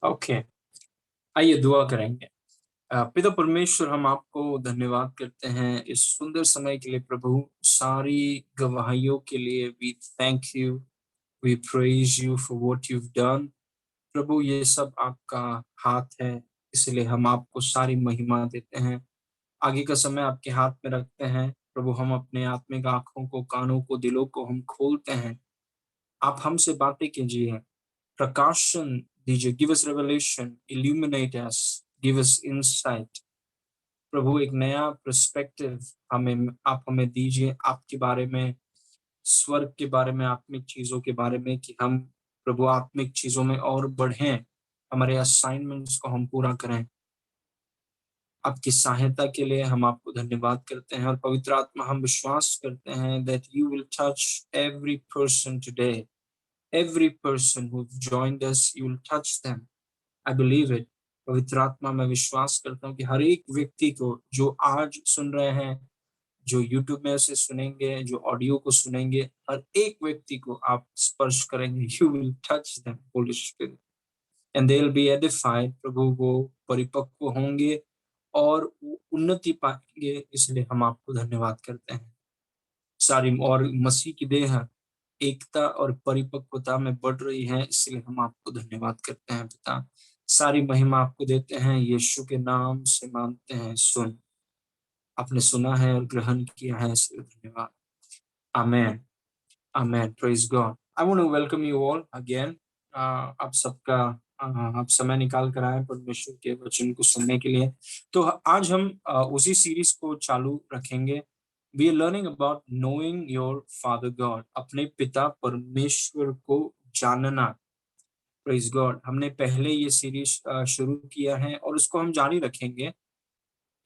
Okay, आइए दुआ करेंगे। पिता परमेश्वर, हम आपको धन्यवाद करते हैं इस सुंदर समय के लिए प्रभु, सारी गवाहियों के लिए। We thank you, we praise you for what you done. प्रभु, ये सब आपका हाथ है, इसलिए हम आपको सारी महिमा देते हैं। आगे का समय आपके हाथ में रखते हैं प्रभु। हम अपने आत्मिक आंखों को, कानों को, दिलों को हम खोलते हैं। आप हमसे बातें कीजिए, प्रकाशन दीजिए। गिव अस रेवलेशन, इल्यूमिनेट अस, गिव अस इनसाइट। प्रभु, एक नया पर्सपेक्टिव हमें आप हमें दीजिए आपके बारे में, स्वर्ग के बारे में, आत्मिक चीजों के बारे में, कि हम प्रभु आत्मिक चीजों में और बढ़ें, हमारे असाइनमेंट्स को हम पूरा करें। आपकी सहायता के लिए हम आपको धन्यवाद करते हैं। और पवित्र आत्मा, हम विश्वास करते हैं that you will touch every person today, every person who joined us, you will touch them. I believe it. पवित्र आत्मा, मैं विश्वास करता हूँ कि हर एक व्यक्ति को जो आज सुन रहे हैं, जो यूट्यूब में उसे सुनेंगे, जो ऑडियो को सुनेंगे, हर एक व्यक्ति को आप स्पर्श करेंगे। You will touch them, Holy Spirit, and they will be edified. प्रभु, वो परिपक्व होंगे और वो उन्नति पाएंगे। इसलिए हम आपको धन्यवाद करते हैं। सारी और मसीह की देह एकता और परिपक्वता में बढ़ रही है, इसलिए हम आपको धन्यवाद करते हैं पिता। सारी महिमा आपको देते हैं, यीशु के नाम से मांगते हैं। सुन, आपने सुना है और ग्रहण किया है, इसलिए धन्यवाद। Amen, amen. Praise God. I want to welcome you all again. आप सबका आप समय निकाल कर आए परमेश्वर के वचन को सुनने के लिए। तो आज हम उसी सीरीज को चालू रखेंगे। We are learning about knowing your father God, अपने पिता परमेश्वर को जानना। Praise God. हमने पहले ये सीरीज शुरू किया है और उसको हम जारी रखेंगे।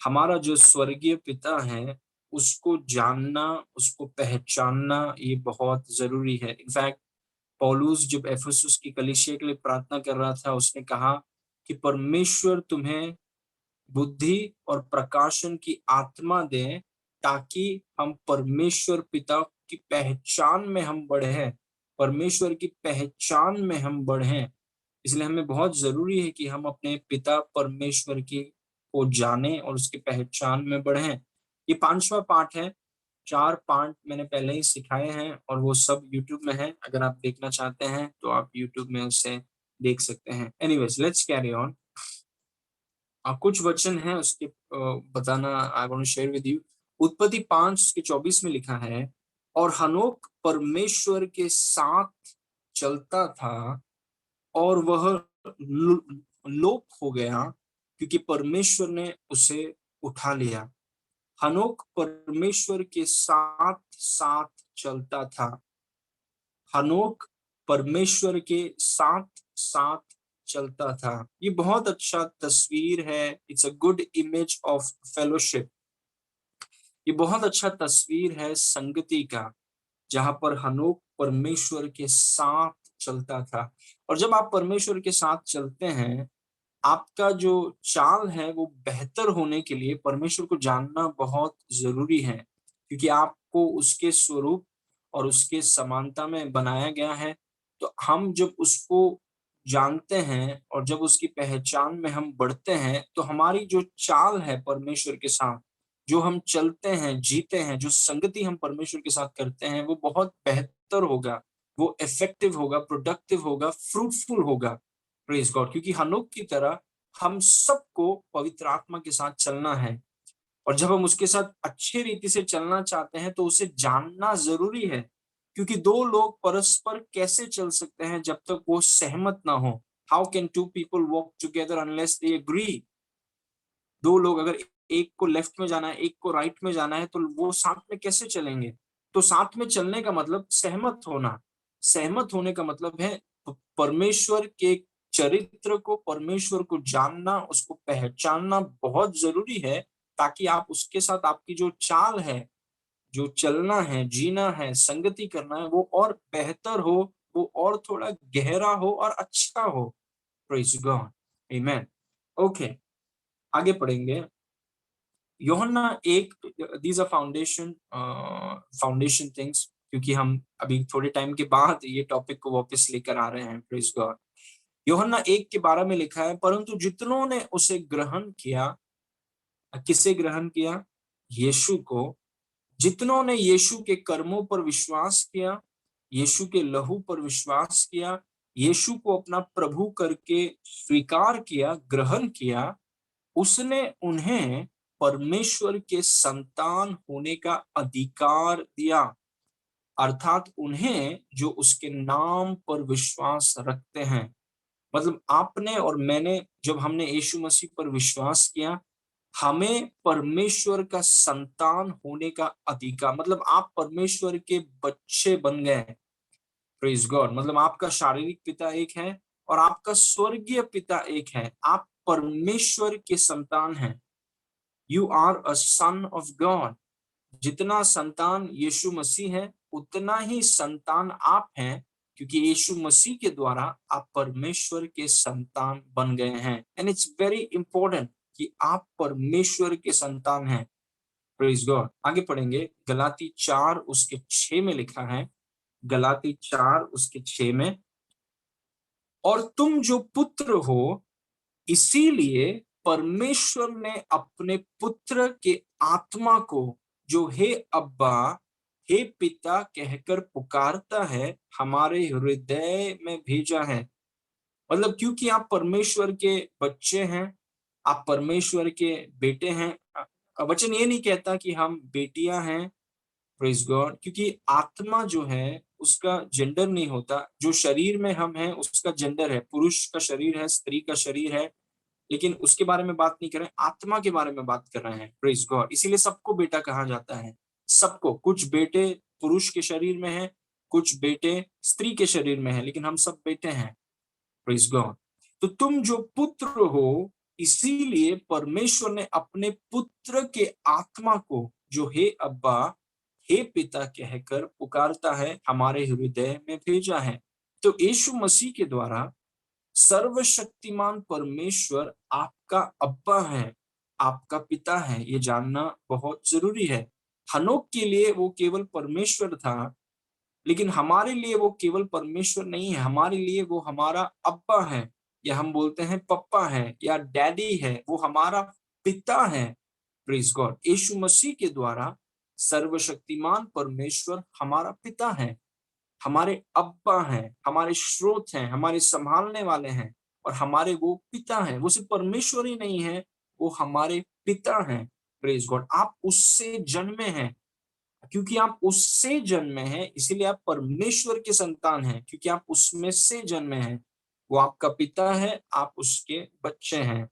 हमारा जो स्वर्गीय पिता है, उसको जानना, उसको पहचानना, ये बहुत जरूरी है। इनफैक्ट पौलुस जब एफेसुस की कलीसिया के लिए प्रार्थना कर रहा था, उसने कहा कि परमेश्वर तुम्हें बुद्धि और प्रकाशन की आत्मा दे, ताकि हम परमेश्वर पिता की पहचान में हम बढ़े, परमेश्वर की पहचान में हम बढ़े। इसलिए हमें बहुत जरूरी है कि हम अपने पिता परमेश्वर की को जाने और उसकी पहचान में बढ़े। ये 5वां पाठ है। 4 पाठ मैंने पहले ही सिखाए हैं और वो सब यूट्यूब में है। अगर आप देखना चाहते हैं तो आप यूट्यूब में उसे देख सकते हैं। Anyways, let's carry on. कुछ वचन है उसके बताना I want to share with you. उत्पत्ति 5 के 24 में लिखा है, और हनोक परमेश्वर के साथ चलता था और वह लोप हो गया, क्योंकि परमेश्वर ने उसे उठा लिया। हनोक परमेश्वर के साथ साथ चलता था। हनोक परमेश्वर के साथ साथ चलता था। ये बहुत अच्छा तस्वीर है। It's a good image of fellowship. ये बहुत अच्छा तस्वीर है संगति का, जहां पर हनोक परमेश्वर के साथ चलता था। और जब आप परमेश्वर के साथ चलते हैं, आपका जो चाल है वो बेहतर होने के लिए परमेश्वर को जानना बहुत जरूरी है, क्योंकि आपको उसके स्वरूप और उसके समानता में बनाया गया है। तो हम जब उसको जानते हैं और जब उसकी पहचान में हम बढ़ते हैं, तो हमारी जो चाल है परमेश्वर के साथ, जो हम चलते हैं, जीते हैं, जो संगति हम परमेश्वर के साथ करते हैं, वो बहुत बेहतर होगा, वो इफेक्टिव होगा, प्रोडक्टिव होगा, फ्रूटफुल होगा। Praise God. क्योंकि हनोक की तरह हम सबको पवित्र आत्मा के साथ चलना है। और जब हम उसके साथ अच्छी रीति से चलना चाहते हैं, तो उसे जानना जरूरी है। क्योंकि दो लोग परस्पर कैसे चल सकते हैं जब तक वो सहमत ना हो? How can two people walk together unless they agree? दो लोग अगर एक को लेफ्ट में जाना है, एक को राइट में जाना है, तो वो साथ में कैसे चलेंगे? तो साथ में चलने का मतलब सहमत होना। सहमत होने का मतलब है परमेश्वर के चरित्र को, परमेश्वर को जानना, उसको पहचानना बहुत जरूरी है, ताकि आप उसके साथ आपकी जो चाल है, जो चलना है, जीना है, संगति करना है, वो और बेहतर हो, वो और थोड़ा गहरा हो और अच्छा हो। Praise God. आमेन। ओके, आगे पढ़ेंगे। यूहन्ना एक, दीज आर फाउंडेशन थिंग्स, क्योंकि हम अभी थोड़े टाइम के बाद ये टॉपिक को वापस लेकर आ रहे हैं। Praise God. यूहन्ना 1:12 में लिखा है, परंतु जितनों ने उसे ग्रहण किया, किसे ग्रहण किया? यीशु को। जितनों ने यीशु के कर्मों पर विश्वास किया, यीशु के लहू पर विश्वास किया, यीशु को अपना प्रभु करके स्वीकार किया, ग्रहण किया, उसने उन्हें परमेश्वर के संतान होने का अधिकार दिया। अर्थात उन्हें जो उसके नाम पर विश्वास रखते हैं। मतलब आपने और मैंने, जब हमने यीशु मसीह पर विश्वास किया, हमें परमेश्वर का संतान होने का अधिकार, मतलब आप परमेश्वर के बच्चे बन गए। Praise God. मतलब आपका शारीरिक पिता एक है और आपका स्वर्गीय पिता एक है। आप परमेश्वर के संतान हैं। You are a son of God. जितना संतान यीशु मसीह है, उतना ही संतान आप हैं, क्योंकि यीशु मसीह के द्वारा आप परमेश्वर के संतान बन गए हैं। एंड इट्स वेरी इंपॉर्टेंट कि आप परमेश्वर के संतान हैं। Praise God. आगे पढ़ेंगे, गलाती 4:6 में लिखा है, गलाती 4:6 में, और तुम जो पुत्र हो, इसीलिए परमेश्वर ने अपने पुत्र के आत्मा को, जो हे अब्बा, हे पिता कहकर पुकारता है, हमारे हृदय में भेजा है। मतलब क्योंकि आप परमेश्वर के बच्चे हैं, आप परमेश्वर के बेटे हैं। वचन ये नहीं कहता कि हम बेटियां हैं। Praise God. क्योंकि आत्मा जो है उसका जेंडर नहीं होता। जो शरीर में हम हैं उसका जेंडर है। पुरुष का शरीर है, स्त्री का शरीर है, लेकिन उसके बारे में बात नहीं कर रहे हैं, आत्मा के बारे में बात कर रहे हैं। Praise God. इसीलिए सबको बेटा कहा जाता है। सबको। कुछ बेटे पुरुष के शरीर में हैं, कुछ बेटे स्त्री के शरीर में हैं, लेकिन हम सब बेटे हैं। Praise God. तो तुम जो पुत्र हो, इसीलिए परमेश्वर ने अपने पुत्र के आत्मा को, जो हे अब्बा, हे पिता कहकर पुकारता है, हमारे हृदय में भेजा है। तो यीशु मसीह के द्वारा सर्वशक्तिमान परमेश्वर आपका अब्बा है, आपका पिता है। ये जानना बहुत जरूरी है। हनोक के लिए वो केवल परमेश्वर था, लेकिन हमारे लिए वो केवल परमेश्वर नहीं है। हमारे लिए वो हमारा अब्बा है, या हम बोलते हैं पप्पा है या डैडी है। वो हमारा पिता है। Praise God. यीशु मसीह के द्वारा सर्वशक्तिमान परमेश्वर हमारा पिता है, हमारे अब्बा हैं, हमारे स्रोत हैं, हमारे संभालने वाले हैं, और हमारे वो पिता हैं। वो सिर्फ परमेश्वर ही नहीं है, वो हमारे पिता हैं। Praise God. आप उससे जन्मे हैं। क्योंकि आप उससे जन्मे हैं, इसीलिए आप परमेश्वर के संतान हैं, क्योंकि आप उसमें से जन्मे हैं। वो आपका पिता है, आप उसके बच्चे हैं।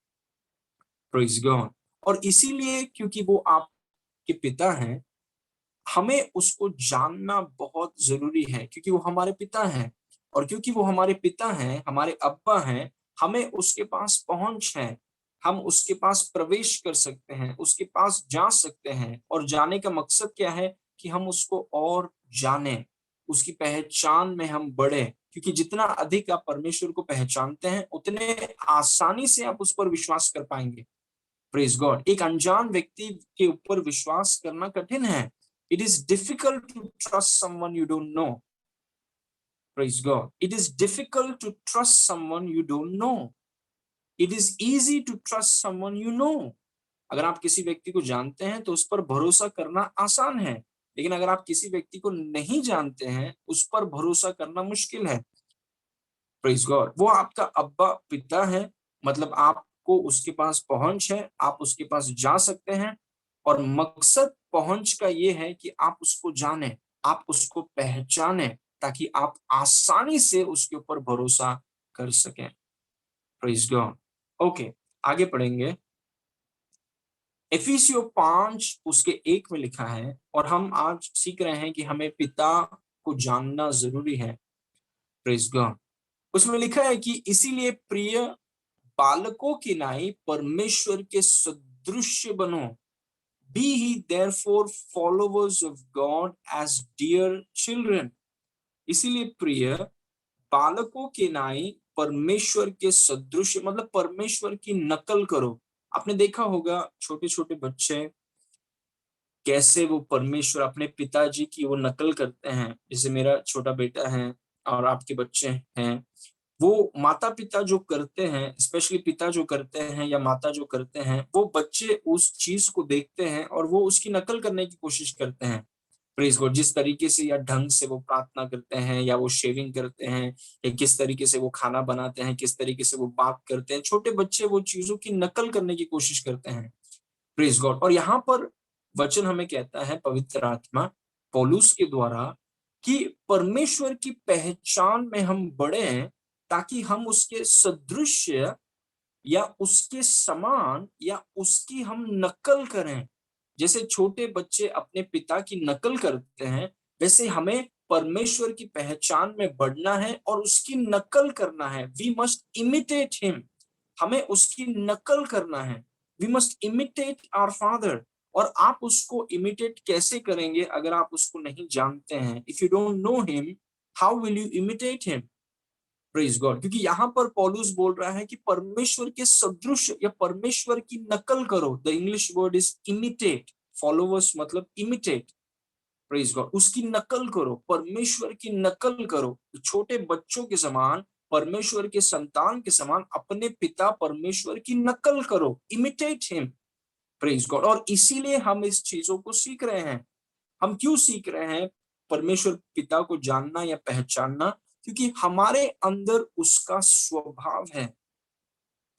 Praise God. और इसीलिए क्योंकि वो आपके पिता हैं, हमें उसको जानना बहुत जरूरी है, क्योंकि वो हमारे पिता हैं। और क्योंकि वो हमारे पिता हैं, हमारे अब्बा हैं, हमें उसके पास पहुंच है। हम उसके पास प्रवेश कर सकते हैं, उसके पास जा सकते हैं। और जाने का मकसद क्या है? कि हम उसको और जाने, उसकी पहचान में हम बढ़े। क्योंकि जितना अधिक आप परमेश्वर को पहचानते हैं, उतने आसानी से आप उस पर विश्वास कर पाएंगे। Praise God. एक अनजान व्यक्ति के ऊपर विश्वास करना कठिन है। It is difficult to trust someone you don't know. Praise God. It is difficult to trust someone you don't know. It is easy to trust someone you know. अगर आप किसी व्यक्ति को जानते हैं तो उस पर भरोसा करना आसान है, लेकिन अगर आप किसी व्यक्ति को नहीं जानते हैं, उस पर भरोसा करना मुश्किल है। Praise God. वो आपका अब्बा पिता है, मतलब आपको उसके पास पहुंच है, आप उसके पास जा सकते हैं। और मकसद पहुंच का ये है कि आप उसको जाने, आप उसको पहचाने, ताकि आप आसानी से उसके ऊपर भरोसा कर सकें। Praise God. ओके, आगे पढ़ेंगे। एफिसियों 5:1 में लिखा है, और हम आज सीख रहे हैं कि हमें पिता को जानना जरूरी है। Praise God. उसमें लिखा है कि इसीलिए प्रिय बालकों की नाई परमेश्वर के सदृश बनो। Be ye therefore followers of God as dear children. इसीलिए प्रिय बालकों की नाई परमेश्वर के सदृश, मतलब परमेश्वर की नकल करो। आपने देखा होगा छोटे छोटे बच्चे कैसे वो परमेश्वर, अपने पिताजी की वो नकल करते हैं। जैसे मेरा छोटा बेटा है और आपके बच्चे हैं, वो माता पिता जो करते हैं, स्पेशली पिता जो करते हैं या माता जो करते हैं, वो बच्चे उस चीज को देखते हैं और वो उसकी नकल करने की कोशिश करते हैं। Praise God. जिस तरीके से या ढंग से वो प्रार्थना करते हैं, या वो शेविंग करते हैं, या किस तरीके से वो खाना बनाते हैं, किस तरीके से वो बात करते हैं, छोटे बच्चे वो चीजों की नकल करने की कोशिश करते हैं। Praise God. और यहाँ पर वचन हमें कहता है, पवित्र आत्मा पौलुस के द्वारा, कि परमेश्वर की पहचान में हम बढ़े, ताकि हम उसके सदृश्य या उसके समान या उसकी हम नकल करें। जैसे छोटे बच्चे अपने पिता की नकल करते हैं, वैसे हमें परमेश्वर की पहचान में बढ़ना है और उसकी नकल करना है। We must imitate him. हमें उसकी नकल करना है। We must imitate our father. और आप उसको इमिटेट कैसे करेंगे अगर आप उसको नहीं जानते हैं? If you don't know him, how will you imitate him? Praise God. क्योंकि यहाँ पर पौलुस बोल रहा है कि परमेश्वर के सदृश या परमेश्वर की नकल करो। The English word is imitate. Followers मतलब इमिटेट। Praise God. उसकी नकल करो, परमेश्वर की नकल करो। छोटे बच्चों के समान, परमेश्वर के संतान के समान अपने पिता परमेश्वर की नकल करो। Imitate him. Praise God. और इसीलिए हम इस चीजों को सीख रहे हैं। हम क्यों सीख रहे हैं परमेश्वर पिता को जानना या पहचानना? क्योंकि हमारे अंदर उसका स्वभाव है।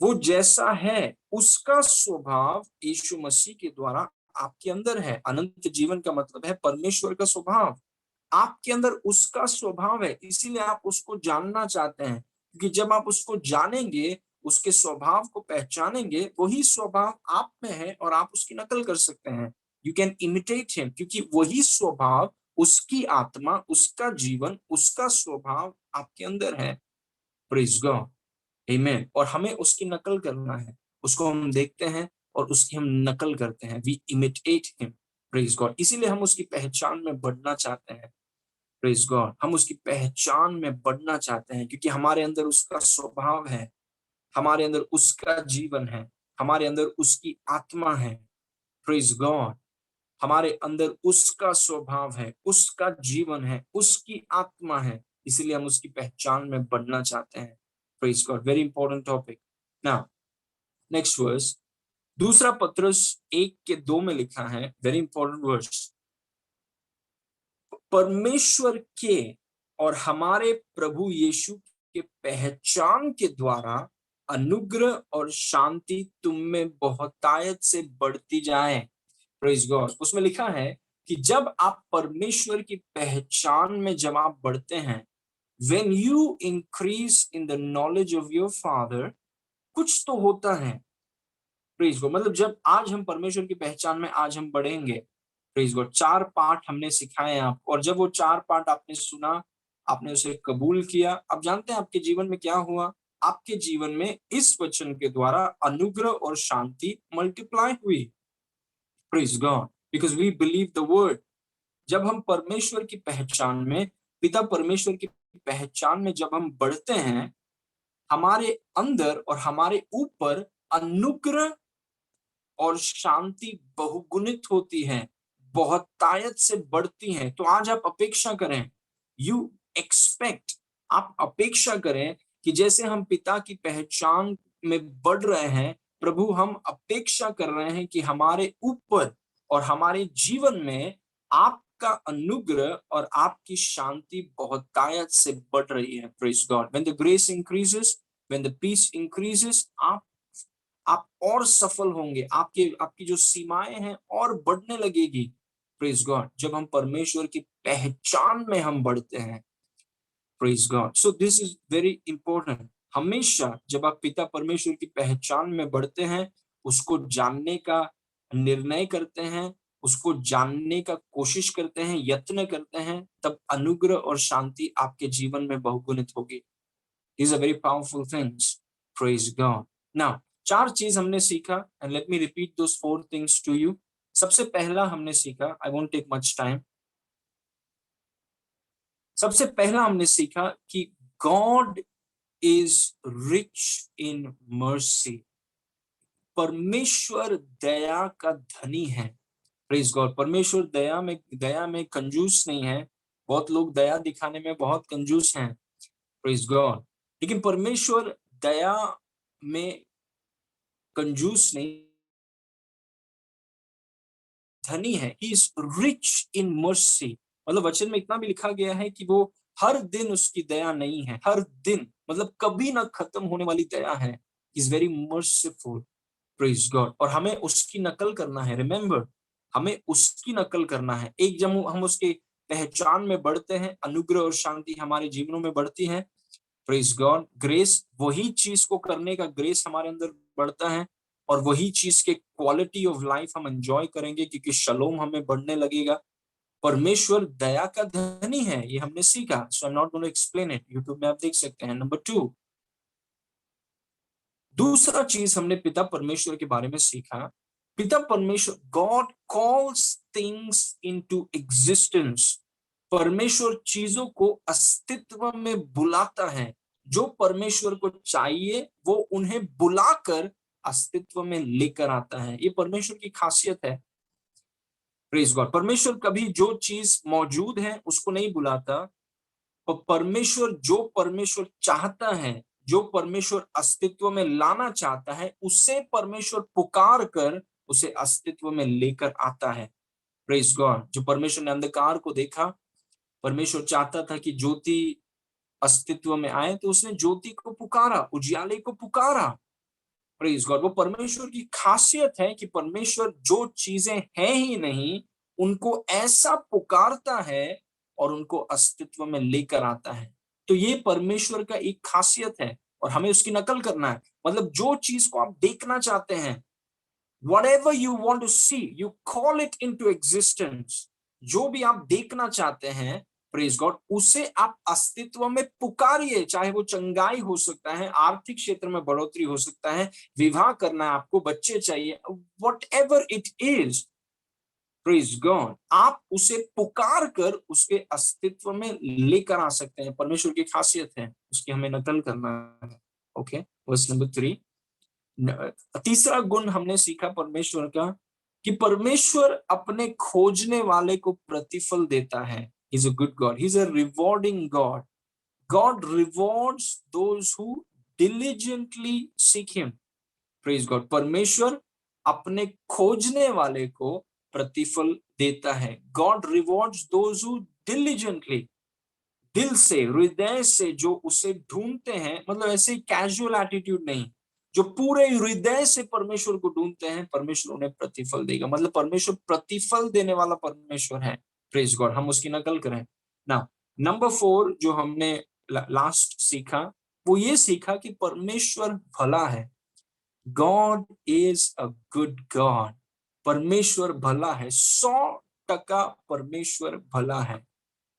वो जैसा है उसका स्वभाव यीशु मसीह के द्वारा आपके अंदर है। अनंत जीवन का मतलब है परमेश्वर का स्वभाव। आपके अंदर उसका स्वभाव है, इसीलिए आप उसको जानना चाहते हैं। क्योंकि जब आप उसको जानेंगे, उसके स्वभाव को पहचानेंगे, वही स्वभाव आप में है और आप उसकी नकल कर सकते हैं। यू कैन इमिटेट हिम, क्योंकि वही स्वभाव, उसकी आत्मा, उसका जीवन, उसका स्वभाव आपके अंदर है। Praise God. आमीन। और हमें उसकी नकल करना है। उसको हम देखते हैं और उसकी हम नकल करते हैं। We imitate him. Praise God. इसीलिए हम उसकी पहचान में बढ़ना चाहते हैं। Praise God. हम उसकी पहचान में बढ़ना चाहते हैं क्योंकि हमारे अंदर उसका स्वभाव है, हमारे अंदर उसका जीवन है, हमारे अंदर उसकी आत्मा है। Praise God. हमारे अंदर उसका स्वभाव है, उसका जीवन है, उसकी आत्मा है। इसीलिए हम उसकी पहचान में बढ़ना चाहते हैं। Praise God. Very important topic. Now next verse, दूसरा पत्रस 1:2 में लिखा है, वेरी इंपॉर्टेंट वर्स। परमेश्वर के और हमारे प्रभु यीशु के पहचान के द्वारा अनुग्रह और शांति तुम में बहुतायत से बढ़ती जाए। Praise God. उसमें लिखा है कि जब आप परमेश्वर की पहचान में जब आप बढ़ते हैं, when you increase in the knowledge of your father, कुछ तो होता है। Praise God. मतलब जब आज हम परमेश्वर की पहचान में आज हम बढ़ेंगे। Praise God. 4 पाठ हमने सिखाए हैं आपको, और जब वो 4 पाठ आपने सुना, आपने उसे कबूल किया, अब जानते हैं आपके जीवन में क्या हुआ? आपके जीवन में इस वचन के द्वारा अनुग्रह और शांति मल्टीप्लाई हुई। Praise God. Because we believe the word. जब हम परमेश्वर की पहचान में, पिता परमेश्वर की पहचान में जब हम बढ़ते हैं, हमारे अंदर और हमारे ऊपर अनुग्रह और शांति बहुगुणित होती है, बहुतायत से बढ़ती है। तो आज आप अपेक्षा करें, यू एक्सपेक्ट, आप अपेक्षा करें कि जैसे हम पिता की पहचान में बढ़ रहे हैं, प्रभु हम अपेक्षा कर रहे हैं कि हमारे ऊपर और हमारे जीवन में आपका अनुग्रह और आपकी शांति बहुतायत से बढ़ रही है। Praise God. When the grace increases, when the peace increases, आप और सफल होंगे। आपके आपकी जो सीमाएं हैं और बढ़ने लगेगी। Praise God. जब हम परमेश्वर की पहचान में हम बढ़ते हैं। Praise God. So this is very important. हमेशा जब आप पिता परमेश्वर की पहचान में बढ़ते हैं, उसको जानने का निर्णय करते हैं, उसको जानने का कोशिश करते हैं, यत्न करते हैं, तब अनुग्रह और शांति आपके जीवन में बहुगुणित होगी। These are very powerful things. Praise God. Now, 4 चीज हमने सीखा, and let me repeat those 4 things to you. सबसे पहला हमने सीखा, I won't take much time. सबसे पहला हमने सीखा कि God is rich in mercy. परमेश्वर दया का धनी है। Praise God. परमेश्वर दया में कंजूस नहीं है। बहुत लोग दया दिखाने में बहुत कंजूस हैं। Praise God. लेकिन परमेश्वर दया में कंजूस नहीं, धनी है। He is rich in mercy. मतलब वचन में इतना भी लिखा गया है कि वो हर दिन उसकी दया नहीं है, हर दिन मतलब कभी ना खत्म होने वाली दया है। Is very merciful. Praise God. और हमें उसकी नकल करना है। रिमेंबर, हमें उसकी नकल करना है। एक जब हम उसके पहचान में बढ़ते हैं, अनुग्रह और शांति हमारे जीवनों में बढ़ती है। Praise God. ग्रेस, वही चीज को करने का ग्रेस हमारे अंदर बढ़ता है, और वही चीज के क्वालिटी ऑफ लाइफ हम एंजॉय करेंगे, क्योंकि शलोम हमें बढ़ने लगेगा। परमेश्वर दया का धनी है, ये हमने सीखा। So I am not going to explain it, YouTube में आप देख सकते हैं। नंबर 2, दूसरा चीज हमने पिता परमेश्वर के बारे में सीखा। पिता परमेश्वर, God calls things into existence. परमेश्वर चीजों को अस्तित्व में बुलाता है। जो परमेश्वर को चाहिए वो उन्हें बुलाकर अस्तित्व में लेकर आता है। ये परमेश्वर की खासियत है। Praise God. परमेश्वर कभी जो चीज मौजूद है उसको नहीं बुलाता, और परमेश्वर जो परमेश्वर चाहता है, जो परमेश्वर अस्तित्व में लाना चाहता है, उसे परमेश्वर पुकार कर उसे अस्तित्व में लेकर आता है। Praise God. जो परमेश्वर ने अंधकार को देखा, परमेश्वर चाहता था कि ज्योति अस्तित्व में आए, तो उसने ज्योति को पुकारा, उजियाले को पुकारा। Praise God. वो परमेश्वर की खासियत है कि परमेश्वर जो चीजें हैं ही नहीं, उनको ऐसा पुकारता है और उनको अस्तित्व में लेकर आता है। तो ये परमेश्वर का एक खासियत है, और हमें उसकी नकल करना है। मतलब जो चीज को आप देखना चाहते हैं, whatever you want to see, you call it into existence। जो भी आप देखना चाहते हैं, प्रेज गॉड, उसे आप अस्तित्व में पुकारिए। चाहे वो चंगाई हो सकता है, आर्थिक क्षेत्र में बढ़ोतरी हो सकता है, विवाह करना है आपको, बच्चे चाहिए, whatever it is, praise God, आप उसे पुकार कर उसके अस्तित्व में लेकर आ सकते हैं। परमेश्वर की खासियत है, उसकी हमें नकल करना है। Okay, verse number 3। तीसरा गुण हमने सीखा परमेश्वर का, कि परमेश्वर अपने खोजने वाले को प्रतिफल देता है। He is a good God, he is a rewarding God. God rewards those who diligently seek him. Praise God. परमेश्वर अपने खोजने वाले को प्रतिफल देता है। God rewards those who diligently, दिल से, हृदय से जो उसे ढूंढते हैं। मतलब ऐसे कैजुअल एटीट्यूड नहीं, जो पूरे हृदय से परमेश्वर को ढूंढते हैं, परमेश्वर उन्हें प्रतिफल देगा। मतलब परमेश्वर प्रतिफल देने वाला परमेश्वर है। Praise God. हम उसकी नकल करें ना। नंबर 4 जो हमने लास्ट सीखा, वो ये सीखा कि परमेश्वर भला है। God is a good God. परमेश्वर भला है। 100% परमेश्वर भला है।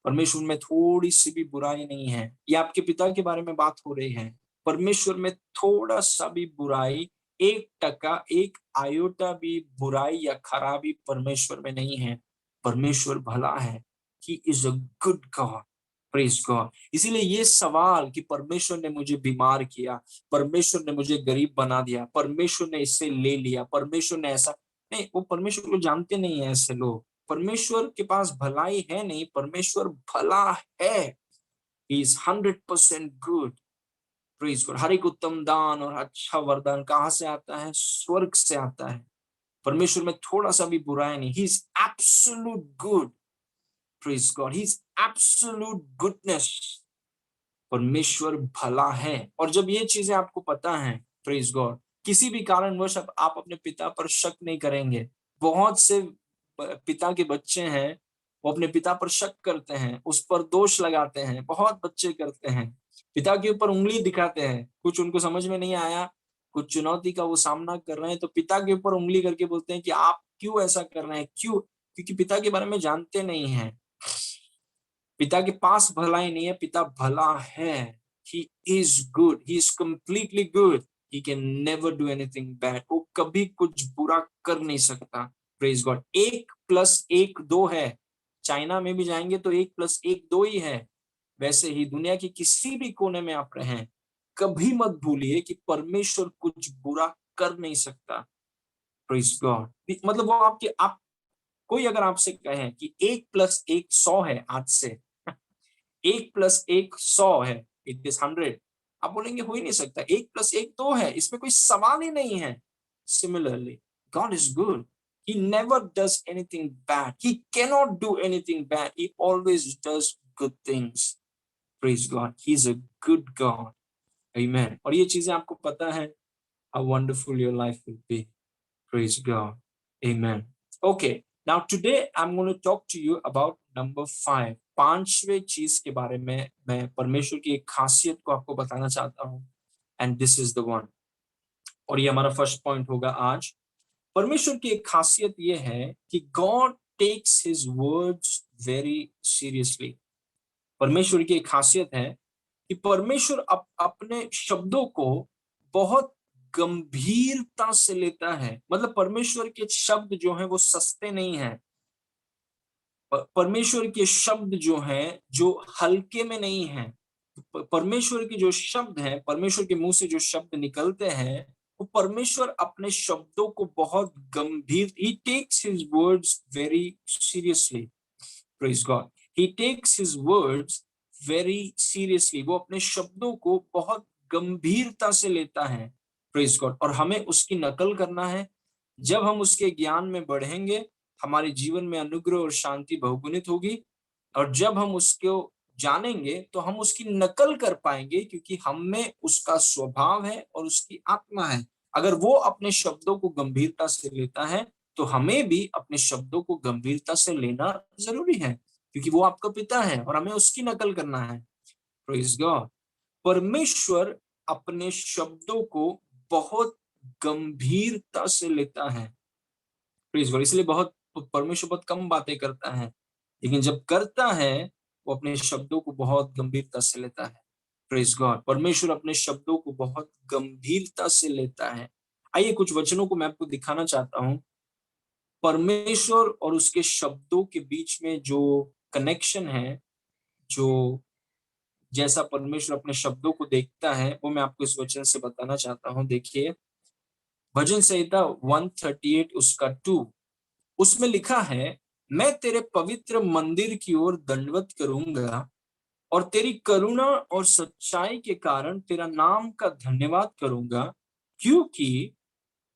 परमेश्वर में थोड़ी सी भी बुराई नहीं है। ये आपके पिता के बारे में बात हो रही है। परमेश्वर में थोड़ा सा भी बुराई, 1%, एक आयोटा भी बुराई या खराबी परमेश्वर में नहीं है। परमेश्वर भला है। He is a good God. Praise God. इसीलिए ये सवाल कि परमेश्वर ने मुझे बीमार किया, परमेश्वर ने मुझे गरीब बना दिया, परमेश्वर ने इससे ले लिया, परमेश्वर ने ऐसा, नहीं, वो परमेश्वर को जानते नहीं है ऐसे लोग। परमेश्वर के पास भलाई है नहीं, परमेश्वर भला है। He is 100% good. Praise God. हर एक उत्तम दान और अच्छा वरदान कहाँ से आता है? स्वर्ग से आता है। परमेश्वर में थोड़ा सा भी बुराई नहीं। He is absolute good. Praise God. He is absolute goodness. परमेश्वर भला है। और जब ये चीजें आपको पता है, प्रेज गॉड, किसी भी कारणवश आप अपने पिता पर शक नहीं करेंगे। बहुत से पिता के बच्चे हैं, वो अपने पिता पर शक करते हैं, उस पर दोष लगाते हैं। बहुत बच्चे करते हैं, पिता के ऊपर उंगली दिखाते हैं। कुछ उनको समझ में नहीं आया, कुछ चुनौती का वो सामना कर रहे हैं, तो पिता के ऊपर उंगली करके बोलते हैं कि आप क्यों ऐसा कर रहे हैं, क्यों? क्योंकि पिता के बारे में जानते नहीं है। पिता के पास भलाई नहीं है, पिता भला है। He is good. He is completely good. He can never do anything bad. वो कभी कुछ बुरा कर नहीं सकता। Praise God. 1+1 2 है। चाइना में भी जाएंगे तो 1+1 2 ही है। वैसे ही दुनिया के किसी भी कोने में आप रहें, कभी मत भूलिए कि परमेश्वर कुछ बुरा कर नहीं सकता। Praise God. मतलब वो आप कोई अगर आपसे कहे कि 1+1 100 है, आज से 1+1 100 है, इट इज 100, आप बोलेंगे हो ही नहीं सकता, 1 + 1 2 है, इसमें कोई सवाल ही नहीं है। Similarly God is good, he never does anything bad, he cannot do anything bad, he always does good things. Praise God, he's a good God. Amen. और ये चीजें आपको पता है, how wonderful your life will be. Praise God. Amen. Okay, now today I'm going to talk to you about number 5. पांचवे चीज के बारे में मैं परमेश्वर की एक खासियत को आपको बताना चाहता हूँ, and this is the one. और ये हमारा फर्स्ट पॉइंट होगा आज। परमेश्वर की एक खासियत ये है कि God takes his words very seriously. परमेश्वर की एक खासियत है कि परमेश्वर अपने शब्दों को बहुत गंभीरता से लेता है। मतलब परमेश्वर के शब्द जो हैं वो सस्ते नहीं हैं। परमेश्वर के शब्द जो हैं जो हल्के में नहीं हैं। परमेश्वर के जो शब्द हैं, परमेश्वर के मुंह से जो शब्द निकलते हैं, वो परमेश्वर अपने शब्दों को बहुत गंभीर, he takes his words very seriously. Praise God. He takes his words very seriously. वो अपने शब्दों को बहुत गंभीरता से लेता है। Praise God. और हमें उसकी नकल करना है। जब हम उसके ज्ञान में बढ़ेंगे, हमारे जीवन में अनुग्रह और शांति बहुगुणित होगी। और जब हम उसको जानेंगे तो हम उसकी नकल कर पाएंगे, क्योंकि हम में उसका स्वभाव है और उसकी आत्मा है। अगर वो अपने शब्दों को गंभीरता से लेता है, तो हमें भी अपने शब्दों को गंभीरता से लेना जरूरी है, क्योंकि वो आपका पिता है और हमें उसकी नकल करना है। Praise God. परमेश्वर अपने शब्दों को बहुत गंभीरता से लेता है। Praise God. इसलिए बहुत परमेश्वर बहुत कम बातें करता है, लेकिन जब करता है वो अपने शब्दों को बहुत गंभीरता से लेता है। Praise God. परमेश्वर अपने शब्दों को बहुत गंभीरता से लेता है। आइए कुछ वचनों को मैं आपको दिखाना चाहता हूं। परमेश्वर और उसके शब्दों के बीच में जो कनेक्शन है, जो जैसा परमेश्वर अपने शब्दों को देखता है, वो मैं आपको इस वचन से बताना चाहता हूं। देखिए भजन संहिता 138 उसका 2, उसमें लिखा है, मैं तेरे पवित्र मंदिर की ओर दंडवत करूंगा और तेरी करुणा और सच्चाई के कारण तेरा नाम का धन्यवाद करूंगा, क्योंकि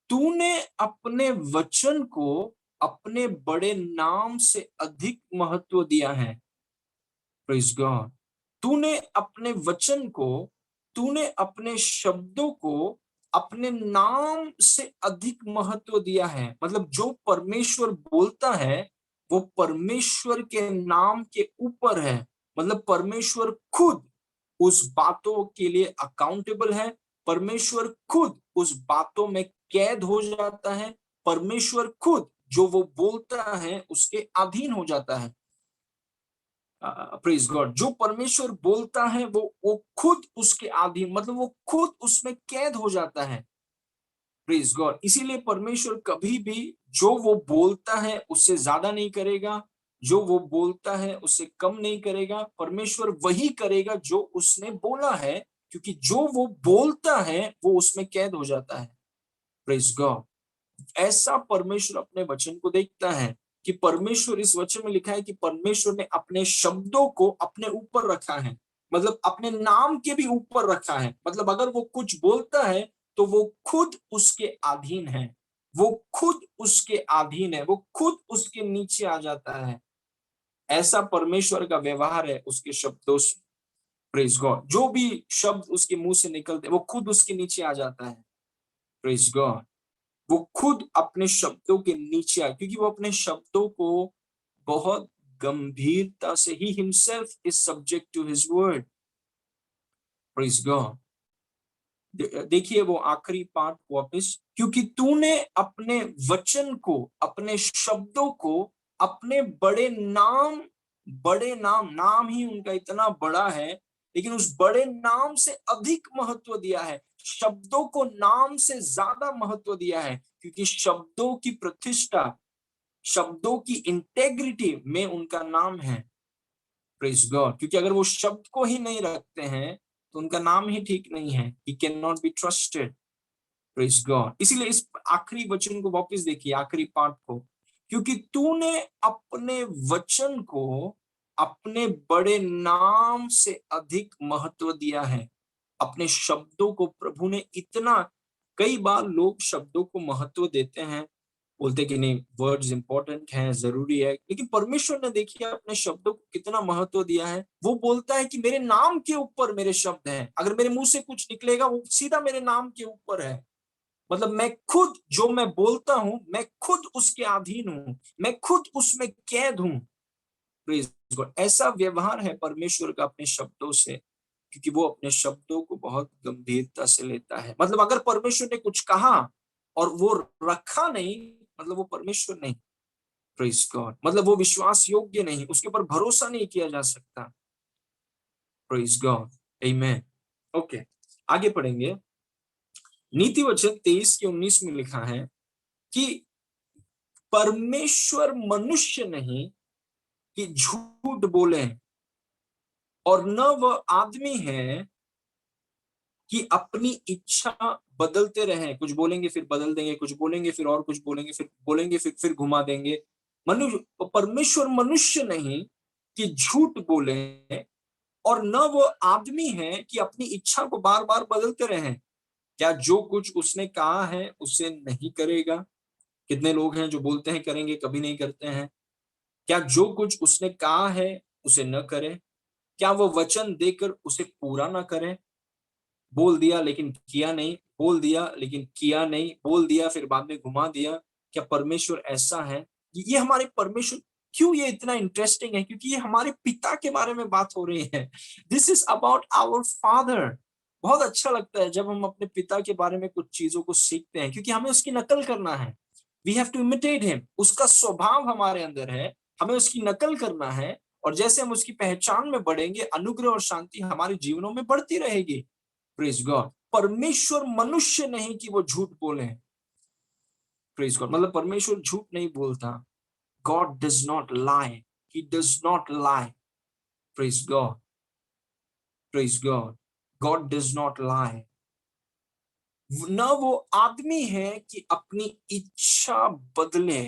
तूने अपने वचन को अपने बड़े नाम से अधिक महत्व दिया है। Praise God. तूने अपने वचन को, तूने अपने शब्दों को अपने नाम से अधिक महत्व दिया है। मतलब जो परमेश्वर बोलता है वो परमेश्वर के नाम के ऊपर है। मतलब परमेश्वर खुद उस बातों के लिए अकाउंटेबल है। परमेश्वर खुद उस बातों में कैद हो जाता है। परमेश्वर खुद जो वो बोलता है उसके अधीन हो जाता है। Praise God. जो परमेश्वर बोलता है वो खुद उसके अधीन, मतलब वो खुद उसमें कैद हो जाता है। Praise God. इसीलिए परमेश्वर कभी भी जो वो बोलता है उससे ज्यादा नहीं करेगा, जो वो बोलता है उससे कम नहीं करेगा। परमेश्वर वही करेगा जो उसने बोला है, क्योंकि जो वो बोलता है वो उसमें कैद हो जाता है। Praise God. ऐसा परमेश्वर अपने वचन को देखता है कि परमेश्वर, इस वचन में लिखा है कि परमेश्वर ने अपने शब्दों को अपने ऊपर रखा है। मतलब अपने नाम के भी ऊपर रखा है। मतलब अगर वो कुछ बोलता है तो वो खुद उसके अधीन है, वो खुद उसके अधीन है, वो खुद उसके नीचे आ जाता है। ऐसा परमेश्वर का व्यवहार है उसके शब्दों से। Praise God. जो भी शब्द उसके मुंह से निकलते वो खुद उसके नीचे आ जाता है। Praise God. वो खुद अपने शब्दों के नीचे आए, क्योंकि वो अपने शब्दों को बहुत गंभीरता से, he himself is subject to his word. Praise God. देखिए वो आखिरी पार्ट वापस, क्योंकि तूने अपने वचन को, अपने शब्दों को अपने बड़े नाम, बड़े नाम, नाम ही उनका इतना बड़ा है, लेकिन उस बड़े नाम से अधिक महत्व दिया है। शब्दों को नाम से ज्यादा महत्व दिया है, क्योंकि शब्दों की प्रतिष्ठा, शब्दों की इंटेग्रिटी में उनका नाम है। Praise God. क्योंकि अगर वो शब्द को ही नहीं रखते हैं तो उनका नाम ही ठीक नहीं है। He can not be trusted. Praise God. इसीलिए इस आखिरी वचन को वापस देखिए, आखिरी पार्ट को, क्योंकि तूने अपने वचन को अपने बड़े नाम से अधिक महत्व दिया है। अपने शब्दों को प्रभु ने इतना, कई बार लोग शब्दों को महत्व देते हैं, बोलते कि नहीं वर्ड्स इंपॉर्टेंट हैं, जरूरी है, लेकिन परमेश्वर ने देखिए अपने शब्दों को कितना महत्व दिया है। वो बोलता है कि मेरे नाम के ऊपर मेरे शब्द हैं, अगर मेरे मुंह से कुछ निकलेगा वो सीधा मेरे नाम के ऊपर है। मतलब मैं खुद जो मैं बोलता हूं, मैं खुद उसके अधीन हूं, मैं खुद उसमें कैद हूं। Praise God. ऐसा व्यवहार है परमेश्वर का अपने शब्दों से, क्योंकि वो अपने शब्दों को बहुत गंभीरता से लेता है। मतलब अगर परमेश्वर ने कुछ कहा और वो रखा नहीं, मतलब वो परमेश्वर नहीं। Praise God. मतलब वो विश्वास योग्य नहीं, उसके ऊपर भरोसा नहीं किया जा सकता। Praise God. आमेन। ओके, आगे पढ़ेंगे। नीति वचन 23 के 19 में लिखा है कि परमेश्वर मनुष्य नहीं कि झूठ बोले, और न वह आदमी है कि अपनी इच्छा बदलते रहे। कुछ बोलेंगे फिर बदल देंगे, कुछ बोलेंगे फिर और कुछ बोलेंगे, फिर बोलेंगे फिर घुमा देंगे। मनुष्य, परमेश्वर मनुष्य नहीं कि झूठ बोले, और न वो आदमी है कि अपनी इच्छा को बार बार बदलते रहे। क्या जो कुछ उसने कहा है उसे नहीं करेगा? कितने लोग हैं जो बोलते हैं करेंगे, कभी नहीं करते हैं। क्या जो कुछ उसने कहा है उसे न करे? क्या वो वचन देकर उसे पूरा ना करे? बोल दिया लेकिन किया नहीं, बोल दिया लेकिन किया नहीं, बोल दिया फिर बाद में घुमा दिया। क्या परमेश्वर ऐसा है? ये हमारे परमेश्वर, क्यों ये इतना इंटरेस्टिंग है? क्योंकि ये हमारे पिता के बारे में बात हो रही है। This is about our father. बहुत अच्छा लगता है जब हम अपने पिता के बारे में कुछ चीजों को सीखते हैं, क्योंकि हमें उसकी नकल करना है। We have to imitate him. उसका स्वभाव हमारे अंदर है, हमें उसकी नकल करना है। और जैसे हम उसकी पहचान में बढ़ेंगे, अनुग्रह और शांति हमारे जीवनों में बढ़ती रहेगी। Praise God. परमेश्वर मनुष्य नहीं कि वो झूठ बोले। Praise God. मतलब परमेश्वर झूठ नहीं बोलता। God does not lie, he does not lie. Praise God. Praise God. God does not lie. न वो आदमी है कि अपनी इच्छा बदले।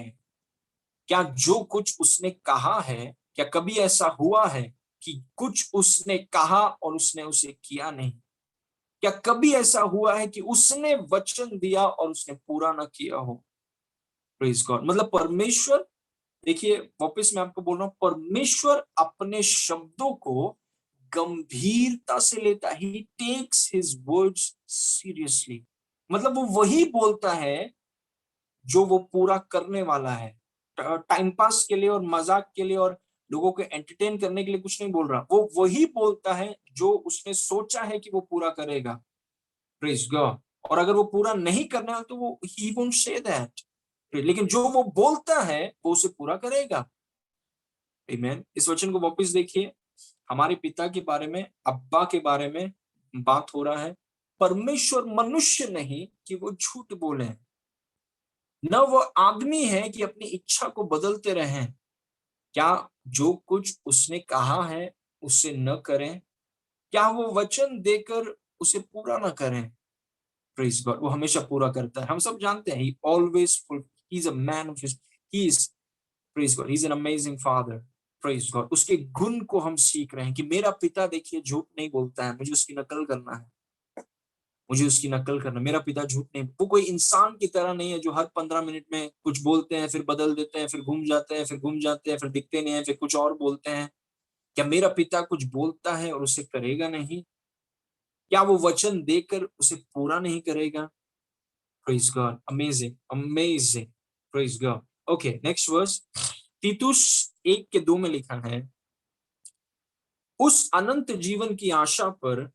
क्या जो कुछ उसने कहा है, क्या कभी ऐसा हुआ है कि कुछ उसने कहा और उसने उसे किया नहीं? क्या कभी ऐसा हुआ है कि उसने वचन दिया और उसने पूरा ना किया हो? Praise God. मतलब परमेश्वर, देखिए वापस मैं आपको बोल रहा हूं, परमेश्वर अपने शब्दों को गंभीरता से लेता है। ही टेक्स हिज वर्ड्स सीरियसली। मतलब वो वही बोलता है जो वो पूरा करने वाला है। टाइम पास के लिए और मजाक के लिए और लोगों को एंटरटेन करने के लिए कुछ नहीं बोल रहा। वो वही बोलता है जो उसने सोचा है कि वो पूरा करेगा। Praise God. और अगर वो पूरा नहीं करना है तो वो ही वोंट से दैट, लेकिन जो वो बोलता है वो उसे पूरा करेगा। आमीन। इस वचन को वापस देखिए। हमारे पिता के बारे में, अब्बा के बारे में बात हो रहा है। परमेश्वर मनुष्य नहीं कि वो झूठ बोले, न वो आदमी है कि अपनी इच्छा को बदलते रहें। क्या जो कुछ उसने कहा है उसे न करें? क्या वो वचन देकर उसे पूरा न करें? Praise God. वो हमेशा पूरा करता है, हम सब जानते हैं। ही always full, he is a man of his, he is, praise God, he is an amazing father. Praise God. उसके गुण को हम सीख रहे हैं कि मेरा पिता देखिए झूठ नहीं बोलता है, मुझे उसकी नकल करना है। मुझे उसकी नकल करना। मेरा पिता झूठ नहीं, वो कोई इंसान की तरह नहीं है जो हर 15 मिनट में कुछ बोलते हैं, फिर बदल देते हैं, फिर घूम जाते हैं, फिर घूम जाते हैं, फिर दिखते नहीं है, फिर कुछ और बोलते हैं। क्या मेरा पिता कुछ बोलता है और उसे करेगा नहीं? क्या वो वचन देकर उसे पूरा नहीं करेगा? Praise God. Amazing, amazing. Praise God. Okay, next verse. तीतुस 1 के 2 में लिखा है, उस अनंत जीवन की आशा पर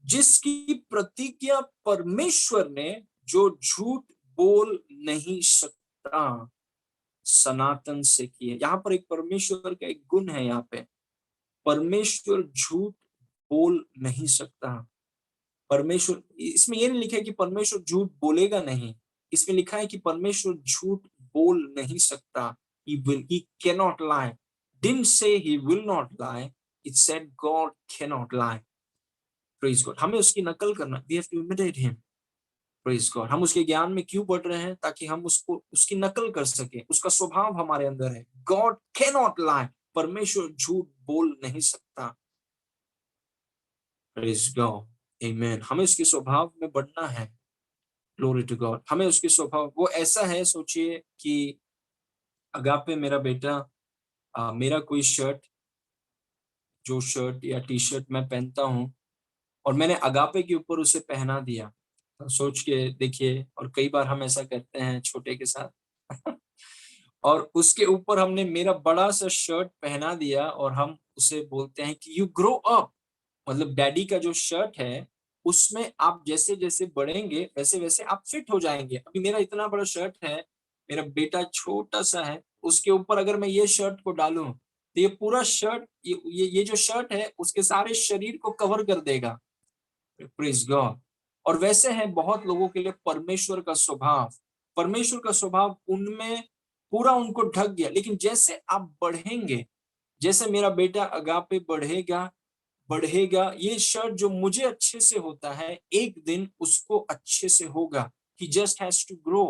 जिसकी प्रतिज्ञा परमेश्वर ने, जो झूठ बोल नहीं सकता, सनातन से की है। यहाँ पर एक परमेश्वर का एक गुण है। यहाँ पे परमेश्वर झूठ बोल नहीं सकता। परमेश्वर, इसमें ये नहीं लिखा है कि परमेश्वर झूठ बोलेगा नहीं, इसमें लिखा है कि परमेश्वर झूठ बोल नहीं सकता। he cannot lie. Didn't say he will not lie, it said God cannot lie. Praise God. हमें उसकी नकल करना, we have to imitate him. Praise God. हम उसके ज्ञान में क्यों बढ़ रहे हैं? ताकि हम उसको, उसकी नकल कर सके। उसका स्वभाव हमारे अंदर है। God cannot lie. परमेश्वर झूठ बोल नहीं सकता। Praise God. आमीन। हमें उसके स्वभाव में बढ़ना है। Glory to God. हमें उसके स्वभाव, वो ऐसा है, सोचिए कि अगापे मेरा बेटा, मेरा कोई शर्ट, जो शर्ट या टी शर्ट मैं पहनता हूँ और मैंने अगापे के ऊपर उसे पहना दिया, तो सोच के देखिए, और कई बार हम ऐसा करते हैं छोटे के साथ और उसके ऊपर हमने मेरा बड़ा सा शर्ट पहना दिया और हम उसे बोलते हैं कि यू ग्रो अप। मतलब डैडी का जो शर्ट है, उसमें आप जैसे जैसे बढ़ेंगे वैसे वैसे आप फिट हो जाएंगे। अभी मेरा इतना बड़ा शर्ट है, मेरा बेटा छोटा सा है, उसके ऊपर अगर मैं ये शर्ट को डालूं तो ये पूरा शर्ट, ये जो शर्ट है उसके सारे शरीर को कवर कर देगा। Praise God. और वैसे है बहुत लोगों के लिए परमेश्वर का स्वभाव। परमेश्वर का स्वभाव उनमें पूरा उनको ढक गया, लेकिन जैसे आप बढ़ेंगे, जैसे मेरा बेटा अगापे बढ़ेगा बढ़ेगा, ये शर्ट जो मुझे अच्छे से होता है, एक दिन उसको अच्छे से होगा। ही जस्ट हैज टू ग्रो।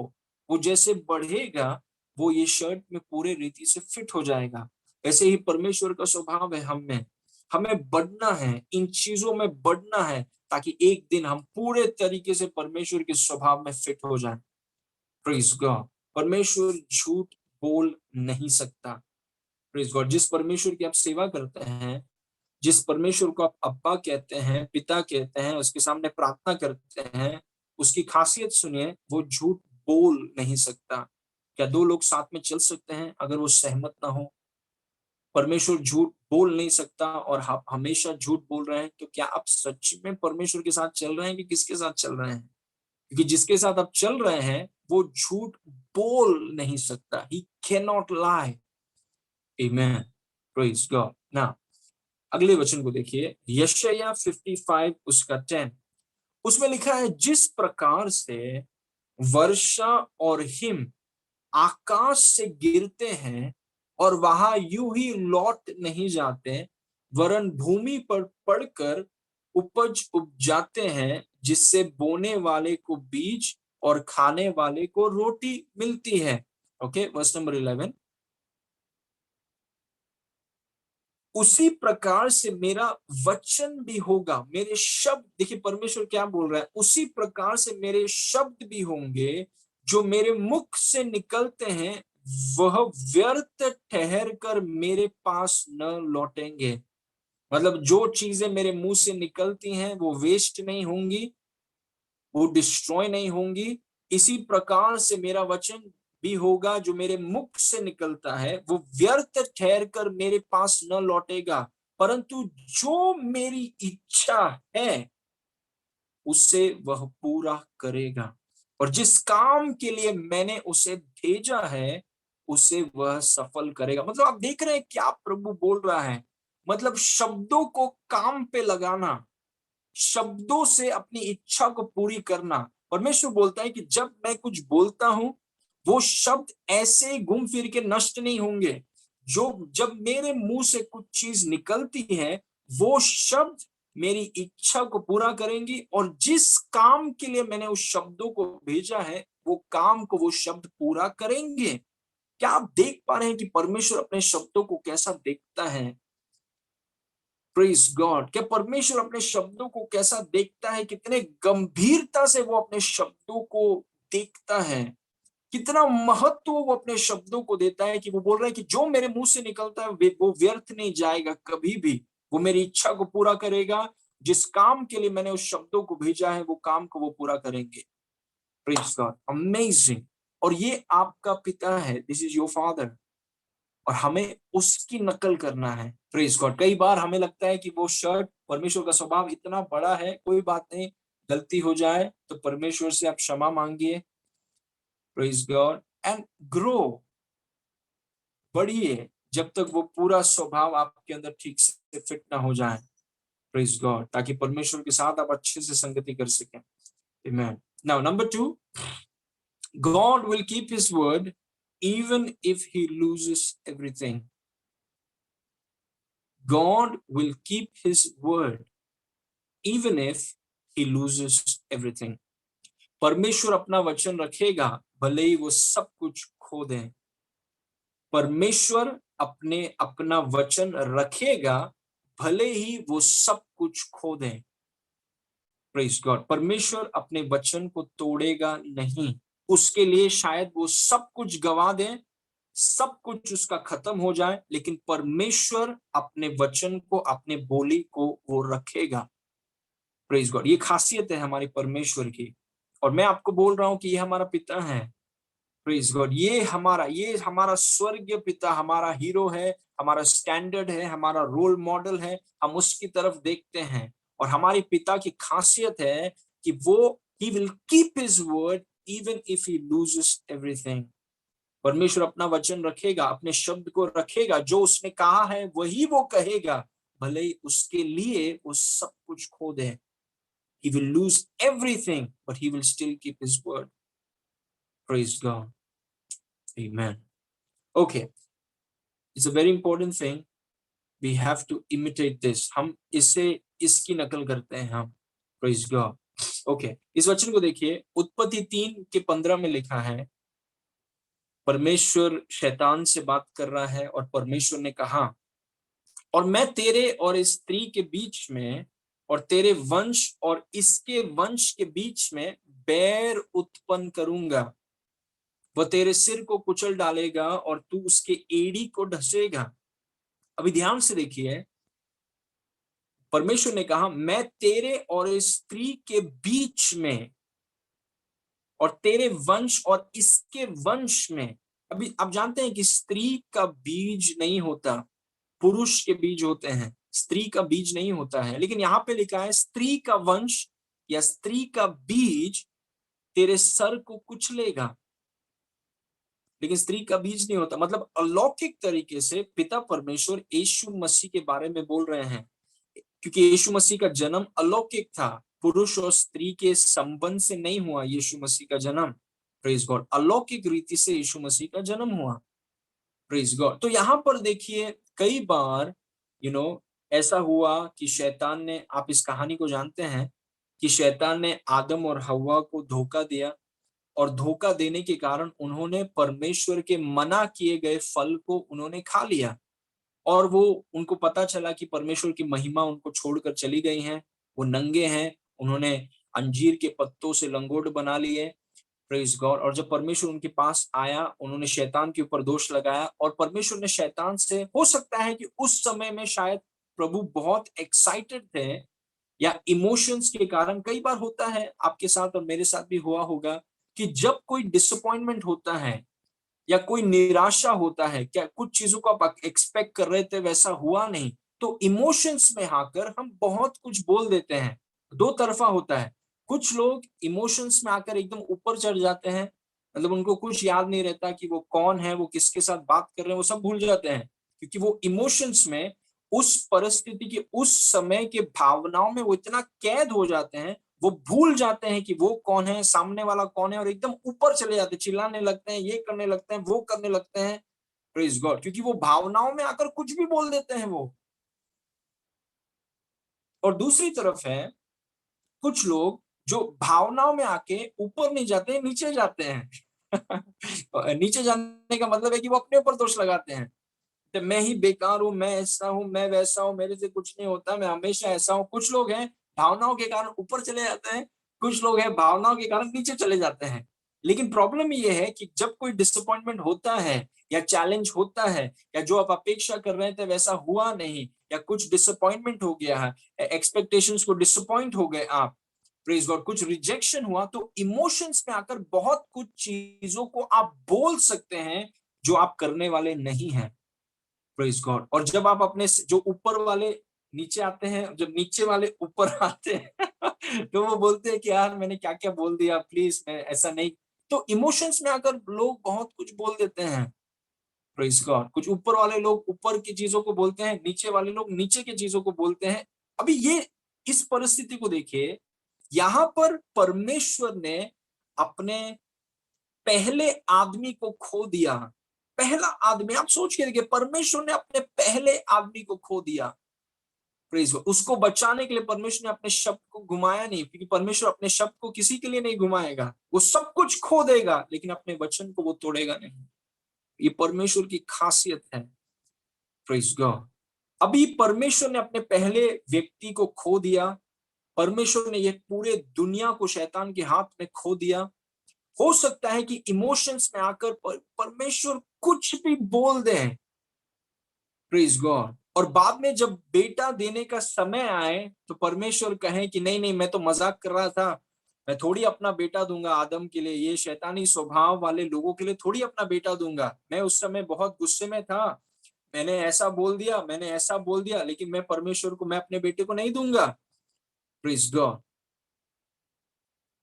वो जैसे बढ़ेगा, वो ये शर्ट में पूरे रीति से फिट हो जाएगा। ऐसे ही परमेश्वर का स्वभाव है हम में। हमें बढ़ना है, इन चीजों में बढ़ना है, ताकि एक दिन हम पूरे तरीके से परमेश्वर के स्वभाव में फिट हो जाएं। Praise God. परमेश्वर झूठ बोल नहीं सकता। Praise God. जिस परमेश्वर की आप सेवा करते हैं, जिस परमेश्वर को आप अब्बा कहते हैं, पिता कहते हैं, उसके सामने प्रार्थना करते हैं, उसकी खासियत सुनिए, वो झूठ बोल नहीं सकता। क्या दो लोग साथ में चल सकते हैं अगर वो सहमत ना हो? परमेश्वर झूठ बोल नहीं सकता और आप हमेशा झूठ बोल रहे हैं, तो क्या आप सच में परमेश्वर के साथ चल रहे हैं कि किसके साथ चल रहे हैं? क्योंकि जिसके साथ आप चल रहे हैं वो झूठ बोल नहीं सकता। He can not lie. Amen. Praise God. Now अगले वचन को देखिए, यशायाह 55 उसका 10। उसमें लिखा है, जिस प्रकार से वर्षा और हिम आकाश से गिरते हैं और वहां यूं ही लौट नहीं जाते, वरन भूमि पर पड़कर उपज उपजाते हैं, जिससे बोने वाले को बीज और खाने वाले को रोटी मिलती है। Okay, verse number 11। उसी प्रकार से मेरा वचन भी होगा, मेरे शब्द, देखिए परमेश्वर क्या बोल रहा है, उसी प्रकार से मेरे शब्द भी होंगे जो मेरे मुख से निकलते हैं, वह व्यर्थ ठहर कर मेरे पास न लौटेंगे। मतलब जो चीजें मेरे मुंह से निकलती हैं वो वेस्ट नहीं होंगी, वो डिस्ट्रॉय नहीं होंगी। इसी प्रकार से मेरा वचन भी होगा जो मेरे मुख से निकलता है, वो व्यर्थ ठहर कर मेरे पास न लौटेगा, परंतु जो मेरी इच्छा है उसे वह पूरा करेगा। और जिस काम के लिए मैंने उसे भेजा है उसे वह सफल करेगा। मतलब आप देख रहे हैं क्या प्रभु बोल रहा है। मतलब शब्दों को काम पे लगाना, शब्दों से अपनी इच्छा को पूरी करना। परमेश्वर बोलता है कि जब मैं कुछ बोलता हूं, वो शब्द ऐसे ही घूम फिर के नष्ट नहीं होंगे। जो जब मेरे मुंह से कुछ चीज निकलती है, वो शब्द मेरी इच्छा को पूरा करेंगी, और जिस काम के लिए मैंने उस शब्दों को भेजा है, वो काम को वो शब्द पूरा करेंगे। क्या आप देख पा रहे हैं कि परमेश्वर अपने शब्दों को कैसा देखता है? Praise God. क्या परमेश्वर अपने शब्दों को कैसा देखता है? कितने गंभीरता से वो अपने शब्दों को देखता है, कितना महत्व वो अपने शब्दों को देता है, कि वो बोल रहा है कि जो मेरे मुंह से निकलता है वो व्यर्थ नहीं जाएगा कभी भी, वो मेरी इच्छा को पूरा करेगा। जिस काम के लिए मैंने उस शब्दों को भेजा है, वो काम को वो पूरा करेंगे। Praise God, amazing. और ये आपका पिता है, दिस इज योर फादर, और हमें उसकी नकल करना है। Praise God. कई बार हमें लगता है कि वो शर्ट, परमेश्वर का स्वभाव इतना बड़ा है, कोई बात नहीं, गलती हो जाए तो परमेश्वर से आप क्षमा मांगिए। Praise God. एंड ग्रो, बढ़िए, जब तक वो पूरा स्वभाव आपके अंदर ठीक से फिट ना हो जाए। Praise God. ताकि परमेश्वर के साथ आप अच्छे से संगति कर सकें। Amen. Now number 2, God will keep his word even if he loses everything. God will keep his word even if he loses everything. परमेश्वर अपना वचन रखेगा भले ही वो सब कुछ खो दें। परमेश्वर अपना वचन रखेगा भले ही वो सब कुछ खो दें। Praise God. परमेश्वर अपने वचन को तोड़ेगा नहीं। उसके लिए शायद वो सब कुछ गवा दे, सब कुछ उसका खत्म हो जाए, लेकिन परमेश्वर अपने वचन को, अपने बोली को वो रखेगा। Praise God. ये खासियत है हमारी परमेश्वर की। और मैं आपको बोल रहा हूं कि ये हमारा पिता है। Praise God. ये हमारा स्वर्गीय पिता हमारा हीरो है, हमारा स्टैंडर्ड है, हमारा रोल मॉडल है। हम उसकी तरफ देखते हैं। और हमारे पिता की खासियत है कि वो he will keep his word even if he loses everything. परमेश्वर अपना वचन रखेगा, अपने शब्द को रखेगा। जो उसने कहा है वही वो कहेगा, भले ही उसके लिए वो सब कुछ खो दे। He will lose everything, but he will still keep his word. Praise God. Amen. Okay. It's a very important thing. We have to imitate this. हम इसकी नकल करते हैं हम। Praise God. Okay. इस वचन को देखिए, उत्पत्ति 3:15 में लिखा है, परमेश्वर शैतान से बात कर रहा है और परमेश्वर ने कहा, और मैं तेरे और इस स्त्री के बीच में और तेरे वंश और इसके वंश के बीच में बैर उत्पन्न करूंगा। वह तेरे सिर को कुचल डालेगा और तू उसके एड़ी को ढसेगा। अभी ध्यान से देखिए, परमेश्वर ने कहा, मैं तेरे और इस स्त्री के बीच में और तेरे वंश और इसके वंश में। अभी आप जानते हैं कि स्त्री का बीज नहीं होता, पुरुष के बीज होते हैं, स्त्री का बीज नहीं होता है। लेकिन यहाँ पे लिखा है स्त्री का वंश या स्त्री का बीज तेरे सर को कुचलेगा, लेकिन स्त्री का बीज नहीं होता। मतलब अलौकिक तरीके से पिता परमेश्वर यीशु मसीह के बारे में बोल रहे हैं, क्योंकि यीशु मसीह का जन्म अलौकिक था, पुरुष और स्त्री के संबंध से नहीं हुआ। यीशु मसीह का जन्म, प्रेज गॉड, अलौकिक रीति से यीशु मसीह का जन्म हुआ। Praise God. तो यहाँ पर देखिए, कई बार ऐसा हुआ कि शैतान ने, आप इस कहानी को जानते हैं कि शैतान ने आदम और हव्वा को धोखा दिया, और धोखा देने के कारण उन्होंने परमेश्वर के मना किए गए फल को उन्होंने खा लिया। और वो, उनको पता चला कि परमेश्वर की महिमा उनको छोड़कर चली गई है, वो नंगे हैं, उन्होंने अंजीर के पत्तों से लंगोट बना लिए। Praise God. और जब परमेश्वर उनके पास आया, उन्होंने शैतान के ऊपर दोष लगाया, और परमेश्वर ने शैतान से, हो सकता है कि उस समय में शायद प्रभु बहुत एक्साइटेड थे, या इमोशंस के कारण, कई बार होता है आपके साथ और मेरे साथ भी हुआ होगा कि जब कोई डिसअपॉइंटमेंट होता है या कोई निराशा होता है, क्या कुछ चीजों को आप एक्सपेक्ट कर रहे थे वैसा हुआ नहीं, तो इमोशंस में आकर हम बहुत कुछ बोल देते हैं। दो तरफा होता है। कुछ लोग इमोशंस में आकर एकदम ऊपर चढ़ जाते हैं, मतलब उनको कुछ याद नहीं रहता कि वो कौन है, वो किसके साथ बात कर रहे हैं, वो सब भूल जाते हैं, क्योंकि वो इमोशंस में, उस परिस्थिति के, उस समय के भावनाओं में वो इतना कैद हो जाते हैं, वो भूल जाते हैं कि वो कौन है, सामने वाला कौन है, और एकदम ऊपर चले जाते हैं, चिल्लाने लगते हैं, ये करने लगते हैं, वो करने लगते हैं। Praise God. क्योंकि वो भावनाओं में आकर कुछ भी बोल देते हैं वो। और दूसरी तरफ है कुछ लोग जो भावनाओं में आके ऊपर नहीं जाते, नीचे जाते हैं। नीचे जाने का मतलब है कि वो अपने ऊपर दोष लगाते हैं, तो मैं ही बेकार हूं, मैं ऐसा हूं, मैं वैसा हूं, मेरे से कुछ नहीं होता, मैं हमेशा ऐसा हूं। कुछ लोग हैं भावनाओं के कारण ऊपर चले जाते हैं, कुछ लोग हैं भावनाओं के कारण नीचे चले जाते हैं। लेकिन प्रॉब्लम ये है कि जब कोई डिसअपॉइंटमेंट होता है या चैलेंज होता है, या जो आप अपेक्षा कर रहे थे वैसा हुआ नहीं, या कुछ डिसअपॉइंटमेंट हो गया है, एक्सपेक्टेशंस को डिसअपॉइंट हो गए आप, प्रेज गॉड, कुछ रिजेक्शन हुआ, तो इमोशंस में आकर बहुत कुछ चीजों को आप बोल सकते हैं जो आप करने वाले नहीं हैं। Praise God. और जब आप अपने जो ऊपर वाले नीचे आते हैं, जब नीचे वाले ऊपर आते हैं तो वो बोलते हैं कि यार मैंने क्या क्या बोल दिया, प्लीज मैं ऐसा नहीं। तो इमोशंस में आकर लोग बहुत कुछ बोल देते हैं। Praise God. कुछ ऊपर वाले लोग ऊपर की चीजों को बोलते हैं, नीचे वाले लोग नीचे की चीजों को बोलते हैं। अभी ये, इस परिस्थिति को देखिए, यहां पर परमेश्वर ने अपने पहले आदमी को खो दिया। पहला आदमी, आप सोच के देखिए, परमेश्वर ने अपने पहले आदमी को खो दिया। Praise God. उसको बचाने के लिए परमेश्वर ने अपने शब्द को घुमाया नहीं, क्योंकि परमेश्वर अपने शब्द को किसी के लिए नहीं घुमाएगा। वो सब कुछ खो देगा लेकिन अपने वचन को वो तोड़ेगा नहीं। ये परमेश्वर की खासियत है। Praise God. अभी परमेश्वर ने अपने पहले व्यक्ति को खो दिया, परमेश्वर ने ये पूरे दुनिया को शैतान के हाथ में खो दिया। हो सकता है कि इमोशंस में आकर परमेश्वर कुछ भी बोल दे, प्रेज गॉड, और बाद में जब बेटा देने का समय आए तो परमेश्वर कहे कि नहीं नहीं, मैं तो मजाक कर रहा था, मैं थोड़ी अपना बेटा दूंगा आदम के लिए, ये शैतानी स्वभाव वाले लोगों के लिए थोड़ी अपना बेटा दूंगा। मैं उस समय बहुत गुस्से में था, मैंने ऐसा बोल दिया, मैंने ऐसा बोल दिया, लेकिन मैं परमेश्वर को, मैं अपने बेटे को नहीं दूंगा। Praise God.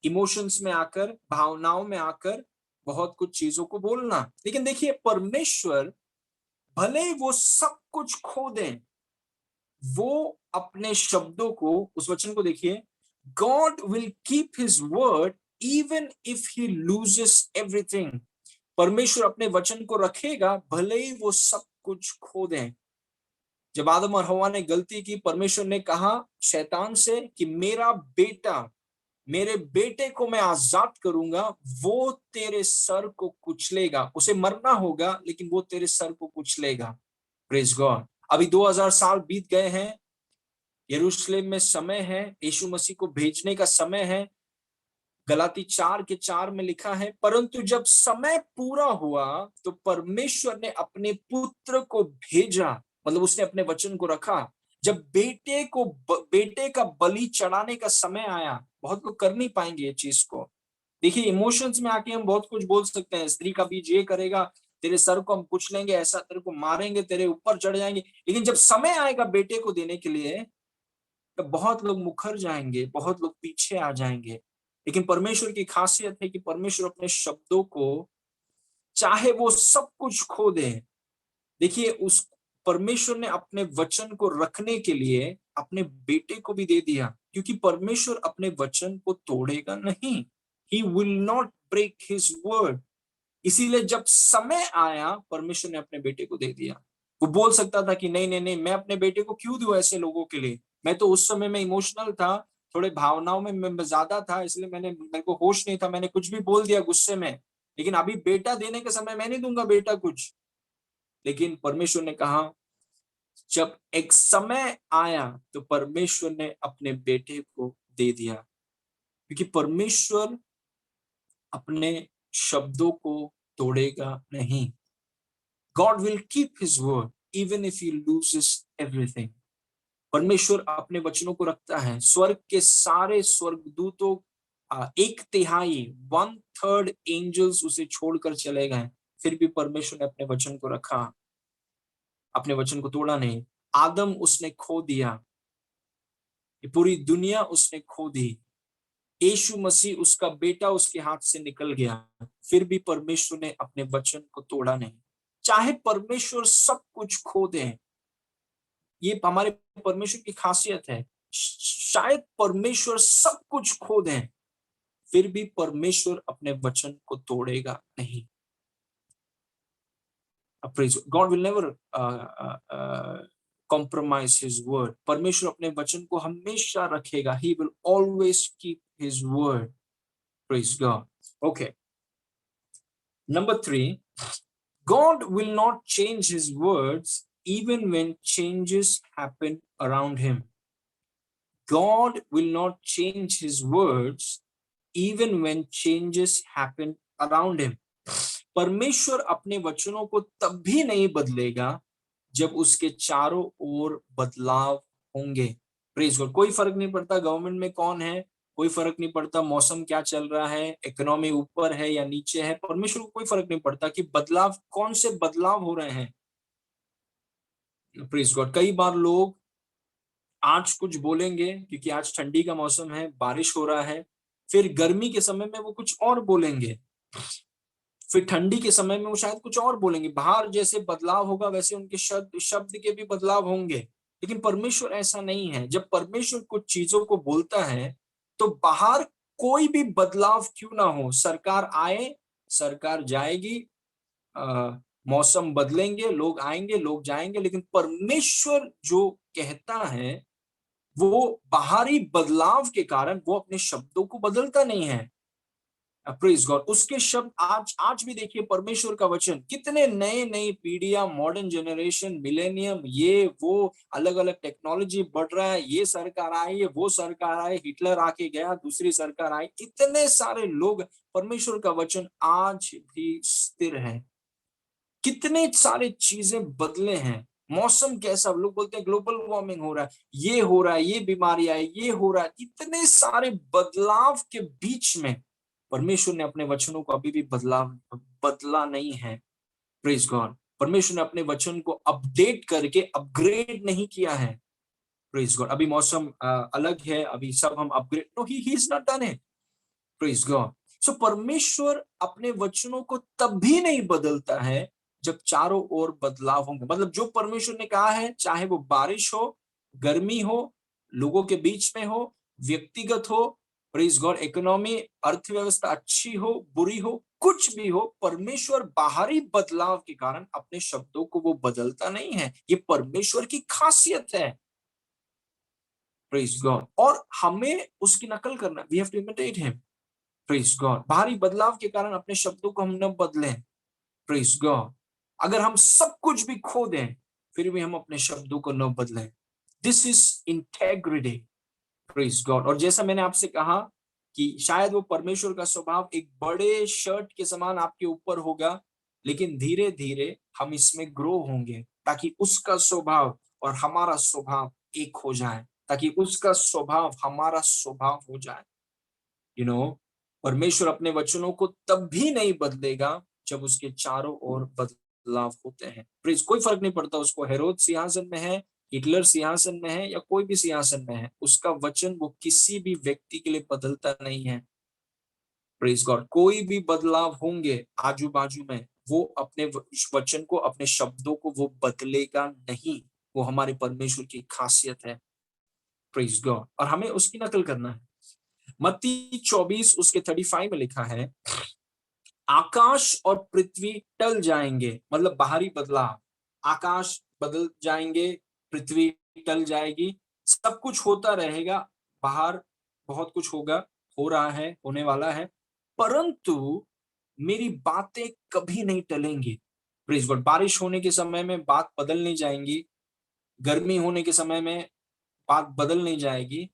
इमोशंस में आकर, भावनाओं में आकर बहुत कुछ चीजों को बोलना। लेकिन देखिए, परमेश्वर भले ही वो सब कुछ खो दें, वो अपने शब्दों को, उस वचन को देखिए, God will keep his word even if he loses everything. परमेश्वर अपने वचन को रखेगा भले ही वो सब कुछ खो दें। जब आदम और हवा ने गलती की, परमेश्वर ने कहा शैतान से कि मेरा बेटा, मेरे बेटे को मैं आजाद करूंगा, वो तेरे सर को कुचलेगा, उसे मरना होगा लेकिन वो तेरे सर को कुचलेगा। Praise God. अभी 2000 साल बीत गए हैं, यरूशलेम में समय है, यीशु मसीह को भेजने का समय है। गलाती 4:4 में लिखा है, परंतु जब समय पूरा हुआ तो परमेश्वर ने अपने पुत्र को भेजा, मतलब उसने अपने वचन को रखा। जब बेटे का बलि चढ़ाने का समय आया, बहुत लोग कर नहीं पाएंगे ये चीज को। देखिए, इमोशंस में आके हम बहुत कुछ बोल सकते हैं, स्त्री का बीज ये करेगा, तेरे सर को हम कुछ लेंगे, ऐसा तेरे को मारेंगे, तेरे ऊपर चढ़ जाएंगे। लेकिन जब समय आएगा बेटे को देने के लिए, तो बहुत लोग मुखर जाएंगे, बहुत लोग पीछे आ जाएंगे। लेकिन परमेश्वर की खासियत है कि परमेश्वर अपने शब्दों को, चाहे वो सब कुछ खो दे, देखिए उस परमेश्वर ने अपने वचन को रखने के लिए अपने बेटे को भी दे दिया, क्योंकि परमेश्वर अपने वचन को तोड़ेगा नहीं। He will not break his word. इसीलिए जब समय आया, परमेश्वर ने अपने बेटे को दे दिया। वो बोल सकता था कि नहीं नहीं नहीं, मैं अपने बेटे को क्यों दूं ऐसे लोगों के लिए, मैं तो उस समय में इमोशनल था, थोड़े भावनाओं में मैं ज्यादा था, इसलिए मेरे को होश नहीं था, मैंने कुछ भी बोल दिया गुस्से में। लेकिन अभी बेटा देने के समय मैं नहीं दूंगा बेटा कुछ। लेकिन परमेश्वर ने कहा, जब एक समय आया तो परमेश्वर ने अपने बेटे को दे दिया, क्योंकि परमेश्वर अपने शब्दों को तोड़ेगा नहीं। God will keep his word even if he loses everything. परमेश्वर अपने वचनों को रखता है। स्वर्ग के सारे स्वर्गदूतों, 1/3, 1/3 एंजल्स उसे छोड़कर चले गए, फिर भी परमेश्वर ने अपने वचन को रखा, अपने वचन को तोड़ा नहीं। आदम उसने खो दिया, ये पूरी दुनिया उसने खो दी, यीशु मसीह उसका बेटा उसके हाथ से निकल गया, फिर भी परमेश्वर ने अपने वचन को तोड़ा नहीं। चाहे परमेश्वर सब कुछ खो दे, ये हमारे परमेश्वर की खासियत है। शायद परमेश्वर सब कुछ खो दे, फिर भी परमेश्वर अपने वचन को तोड़ेगा नहीं। God will never compromise his word. परमेश्वर अपने वचन को हमेशा रखेगा। He will always keep his word. Praise God. Okay. Number 3, God will not change his words even when changes happen around him. God will not change his words even when changes happen around him. परमेश्वर अपने वचनों को तब भी नहीं बदलेगा जब उसके चारों ओर बदलाव होंगे। Praise God. कोई फर्क नहीं पड़ता गवर्नमेंट में कौन है, कोई फर्क नहीं पड़ता मौसम क्या चल रहा है, इकोनॉमी ऊपर है या नीचे है, परमेश्वर को कोई फर्क नहीं पड़ता कि बदलाव, कौन से बदलाव हो रहे हैं। Praise God. कई बार लोग आज कुछ बोलेंगे क्योंकि आज ठंडी का मौसम है, बारिश हो रहा है, फिर गर्मी के समय में वो कुछ और बोलेंगे, फिर ठंडी के समय में वो शायद कुछ और बोलेंगे। बाहर जैसे बदलाव होगा वैसे उनके शब्द शब्द के भी बदलाव होंगे। लेकिन परमेश्वर ऐसा नहीं है। जब परमेश्वर कुछ चीजों को बोलता है तो बाहर कोई भी बदलाव क्यों ना हो, सरकार आए, सरकार जाएगी, मौसम बदलेंगे, लोग आएंगे, लोग जाएंगे, लेकिन परमेश्वर जो कहता है वो बाहरी बदलाव के कारण वो अपने शब्दों को बदलता नहीं है। Praise God. उसके शब्द आज आज भी देखिए, परमेश्वर का वचन कितने नए नई पीढ़ियां, मॉडर्न जनरेशन, मिलेनियम, ये वो अलग अलग टेक्नोलॉजी बढ़ रहा है, ये सरकार आई है, वो सरकार आई, हिटलर आके गया, दूसरी सरकार आई, इतने सारे लोग, परमेश्वर का वचन आज भी स्थिर है। कितने सारे चीजें बदले हैं। मौसम कैसा, लोग बोलते हैं ग्लोबल वार्मिंग हो रहा है, ये हो रहा है, ये बीमारी आई, ये हो रहा है, इतने सारे बदलाव के बीच में परमेश्वर ने अपने वचनों को अभी भी बदला नहीं है। Praise God. परमेश्वर ने अपने वचन को अपडेट करके अपग्रेड नहीं किया है। Praise God. अभी मौसम अलग है, अभी सब हम upgrade, no, he is not done it. Praise God. So परमेश्वर अपने वचनों को तब भी नहीं बदलता है जब चारों ओर बदलाव होंगे। मतलब जो परमेश्वर ने कहा है, चाहे वो बारिश हो, गर्मी हो, लोगों के बीच में हो, व्यक्तिगत हो, प्रेज गॉड, इकोनॉमी, अर्थव्यवस्था अच्छी हो, बुरी हो, कुछ भी हो, परमेश्वर बाहरी बदलाव के कारण अपने शब्दों को वो बदलता नहीं है। ये परमेश्वर की खासियत है। Praise God. और हमें उसकी नकल करना, we have to imitate him. Praise God. बाहरी बदलाव के कारण अपने शब्दों को हम न बदलें। Praise God. अगर हम सब कुछ भी खो दें, फिर भी हम अपने शब्दों को न बदलें। This is integrity. Praise God. और जैसा मैंने आपसे कहा कि शायद वो परमेश्वर का स्वभाव एक बड़े शर्ट के समान आपके ऊपर होगा, लेकिन धीरे धीरे हम इसमें ग्रो होंगे, ताकि उसका स्वभाव और हमारा स्वभाव एक हो जाए, ताकि उसका स्वभाव हमारा स्वभाव हो जाए। परमेश्वर अपने वचनों को तब भी नहीं बदलेगा जब उसके चारों ओर बदलाव होते हैं। प्लीज, कोई फर्क नहीं पड़ता उसको हेरोद सिंहासन में है, हिटलर सिंहासन में है, या कोई भी सिंहासन में है, उसका वचन वो किसी भी व्यक्ति के लिए बदलता नहीं है। Praise God. कोई भी बदलाव होंगे आजू बाजू में, वो अपने वचन को, अपने शब्दों को वो बदलेगा नहीं। वो हमारे परमेश्वर की खासियत है। Praise God. और हमें उसकी नकल करना है। मत्ती 24 उसके 35 में लिखा है, आकाश और पृथ्वी टल जाएंगे, मतलब बाहरी बदलाव, आकाश बदल जाएंगे, पृथ्वी टल जाएगी, सब कुछ होता रहेगा, बाहर बहुत कुछ होगा, हो रहा है, होने वाला है, परंतु मेरी बातें कभी नहीं टलेंगी। Please God. बारिश होने के समय में बात बदल नहीं जाएंगी, गर्मी होने के समय में बात बदल नहीं जाएगी,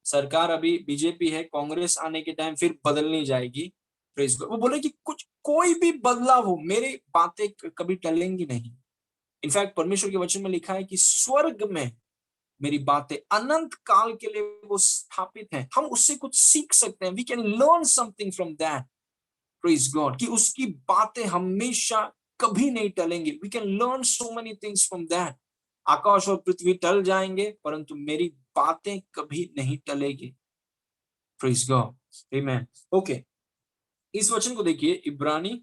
सरकार अभी बीजेपी है, कांग्रेस आने के टाइम फिर बदल नहीं जाएगी। Praise God. वो बोले कि कुछ कोई भी बदलाव हो, मेरी बातें कभी टलेंगी नहीं। इनफैक्ट परमेश्वर के वचन में लिखा है कि स्वर्ग में मेरी बातें अनंत काल के लिए वो स्थापित है। हम उससे कुछ सीख सकते हैं। We can learn something from that. Praise God. कि उसकी बातें हमेशा कभी नहीं टलेंगी। We can learn so many things from that. आकाश और पृथ्वी टल जाएंगे, परंतु मेरी बातें कभी नहीं टलेगी। Praise God. आमेन। ओके, इस वचन को देखिए, इब्रानी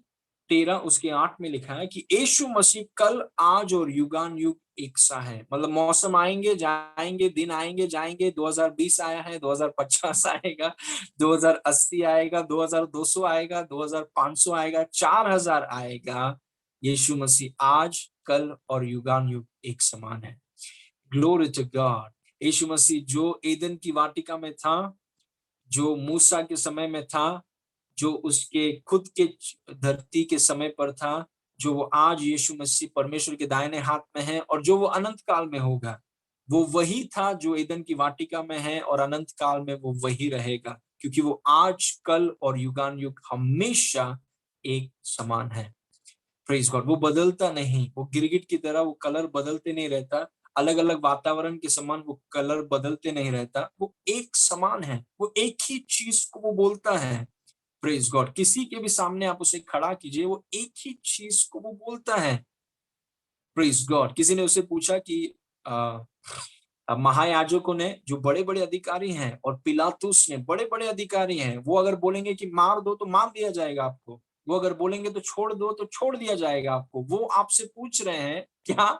13 उसके 8 में लिखा है कि यीशु मसीह कल, आज और युगान युग एक सा है। मतलब मौसम आएंगे जाएंगे, दिन आएंगे जाएंगे, 2020 आया है, 2050 आएगा, 2080 आएगा, 2200 आएगा, 2500 आएगा, 4000 आएगा, यीशु मसीह आज, कल और युगान युग एक समान है। Glory to God. यीशु मसीह जो एदन की वाटिका में था, जो मूसा के समय में था, जो उसके खुद के धरती के समय पर था, जो वो आज यीशु मसीह परमेश्वर के दाहिने हाथ में है, और जो वो अनंत काल में होगा, वो वही था जो एदन की वाटिका में है, और अनंत काल में वो वही रहेगा, क्योंकि वो आज, कल और युगान युग हमेशा एक समान है। Praise God. वो बदलता नहीं, वो गिरगिट की तरह वो कलर बदलते नहीं रहता, अलग अलग वातावरण के समान वो कलर बदलते नहीं रहता, वो एक समान है, वो एक ही चीज को वो बोलता है। Praise God. किसी के भी सामने आप उसे खड़ा कीजिए, वो एक ही चीज को वो बोलता है। Praise God. किसी ने उसे पूछा कि महायाजकों ने, जो बड़े बड़े अधिकारी हैं, और पिलातुस ने, बड़े बड़े अधिकारी हैं, वो अगर बोलेंगे कि मार दो तो मार दिया जाएगा आपको, वो अगर बोलेंगे तो छोड़ दो तो छोड़ दिया जाएगा आपको, वो आपसे पूछ रहे हैं क्या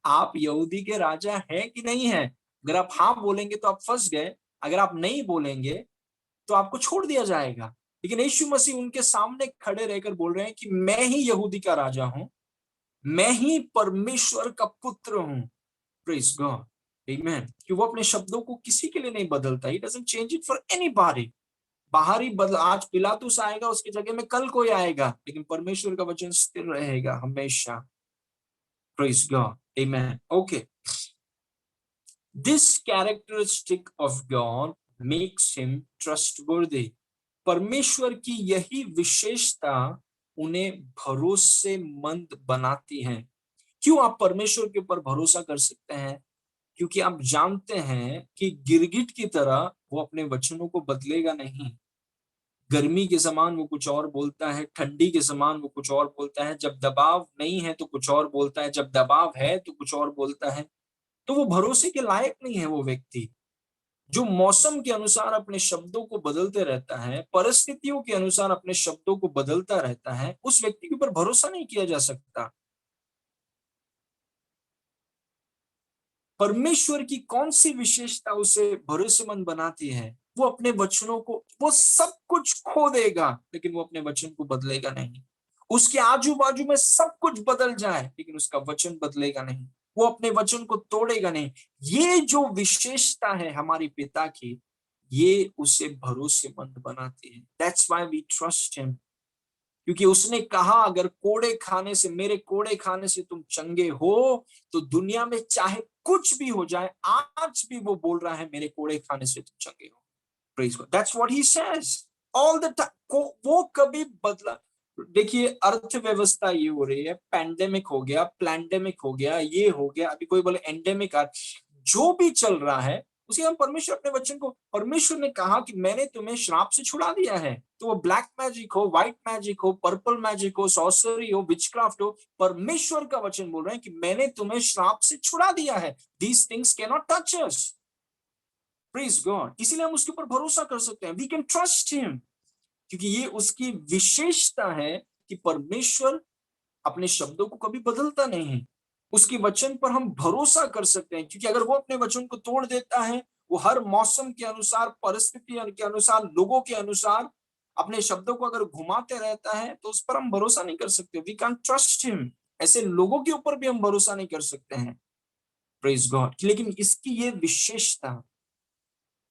आप यहूदी के राजा हैं कि नहीं है। अगर आप हाँ बोलेंगे तो आप फंस गए, अगर आप नहीं बोलेंगे तो आपको छोड़ दिया जाएगा। लेकिन यीशु मसीह उनके सामने खड़े रहकर बोल रहे हैं कि मैं ही यहूदी का राजा हूं, मैं ही परमेश्वर का पुत्र हूं। Praise God. आमेन। कि वो अपने शब्दों को किसी के लिए नहीं बदलता। He doesn't change it for anybody. बाहरी बदल, आज पिलातुस आएगा, उसकी जगह में कल कोई आएगा, लेकिन परमेश्वर का वचन स्थिर रहेगा हमेशा। Praise God, amen. Okay, this characteristic of God makes him trustworthy. परमेश्वर की यही विशेषता उन्हें भरोसेमंद बनाती है। क्यों आप परमेश्वर के ऊपर भरोसा कर सकते हैं? क्योंकि आप जानते हैं कि गिरगिट की तरह वो अपने वचनों को बदलेगा नहीं। गर्मी के समान वो कुछ और बोलता है, ठंडी के समान वो कुछ और बोलता है, जब दबाव नहीं है तो कुछ और बोलता है, जब दबाव है तो कुछ और बोलता है। तो वो भरोसे के लायक नहीं है वो व्यक्ति जो मौसम के अनुसार अपने शब्दों को बदलते रहता है, परिस्थितियों के अनुसार अपने शब्दों को बदलता रहता है। उस व्यक्ति के ऊपर भरोसा नहीं किया जा सकता। परमेश्वर की कौन सी विशेषता उसे भरोसेमंद बनाती है? वो अपने वचनों को, वो सब कुछ खो देगा लेकिन वो अपने वचन को बदलेगा नहीं। उसके आजू बाजू में सब कुछ बदल जाए लेकिन उसका वचन बदलेगा नहीं। वो अपने वचन को तोड़ेगा नहीं। ये जो विशेषता है हमारे पिता की, ये उसे भरोसेमंद बनाती है। That's why we trust him. क्योंकि उसने कहा, अगर कोड़े खाने से, मेरे कोड़े खाने से तुम चंगे हो, तो दुनिया में चाहे कुछ भी हो जाए, आज भी वो बोल रहा है मेरे कोड़े खाने से तुम चंगे हो। Praise God, that's what he says all the time. वो कभी बदला। देखिए, अर्थव्यवस्था ये हो रही है, पैंडेमिक हो गया, प्लैंडेमिक हो गया, ये हो गया, अभी कोई बोले एंडेमिक आ, जो भी चल रहा है उसे हम परमेश्वर अपने वचन को, परमेश्वर ने कहा कि मैंने तुम्हें श्राप से छुड़ा दिया है। तो वो ब्लैक मैजिक हो, व्हाइट मैजिक हो, पर्पल मैजिक हो, सॉर्सरी हो, विचक्राफ्ट हो, परमेश्वर का वचन बोल रहे हैं कि मैंने तुम्हें श्राप से छुड़ा दिया है। These things can not touch us. Praise God, इसीलिए हम उसके ऊपर भरोसा कर सकते हैं। वी कैन ट्रस्ट हिम, क्योंकि ये उसकी विशेषता है कि परमेश्वर अपने शब्दों को कभी बदलता नहीं है। उसके वचन पर हम भरोसा कर सकते हैं, क्योंकि अगर वो अपने वचन को तोड़ देता है, वो हर मौसम के अनुसार, परिस्थितियों के अनुसार, लोगों के अनुसार अपने शब्दों को अगर घुमाते रहता है, तो उस पर हम भरोसा नहीं कर सकते। We can trust him. ऐसे लोगों के ऊपर भी हम भरोसा नहीं कर सकते हैं। प्रेज गॉड, लेकिन इसकी ये विशेषता,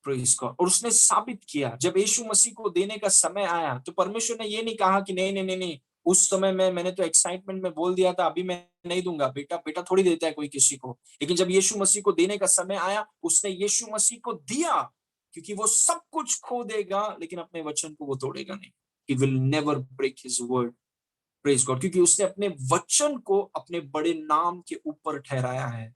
प्रेज गॉड, और उसने साबित किया। जब यीशु मसीह को देने का समय आया तो परमेश्वर ने ये नहीं कहा कि नहीं नहीं नहीं नहीं, उस समय में मैंने तो एक्साइटमेंट में बोल दिया था, अभी मैं नहीं दूंगा। बेटा बेटा थोड़ी देता है कोई किसी को। लेकिन जब यीशु मसीह को देने का समय आया, उसने यीशु मसीह को दिया, क्योंकि वो सब कुछ खो देगा लेकिन अपने वचन को वो तोड़ेगा नहीं। He will never break his word. Praise God, क्योंकि उसने अपने वचन को अपने बड़े नाम के ऊपर ठहराया है।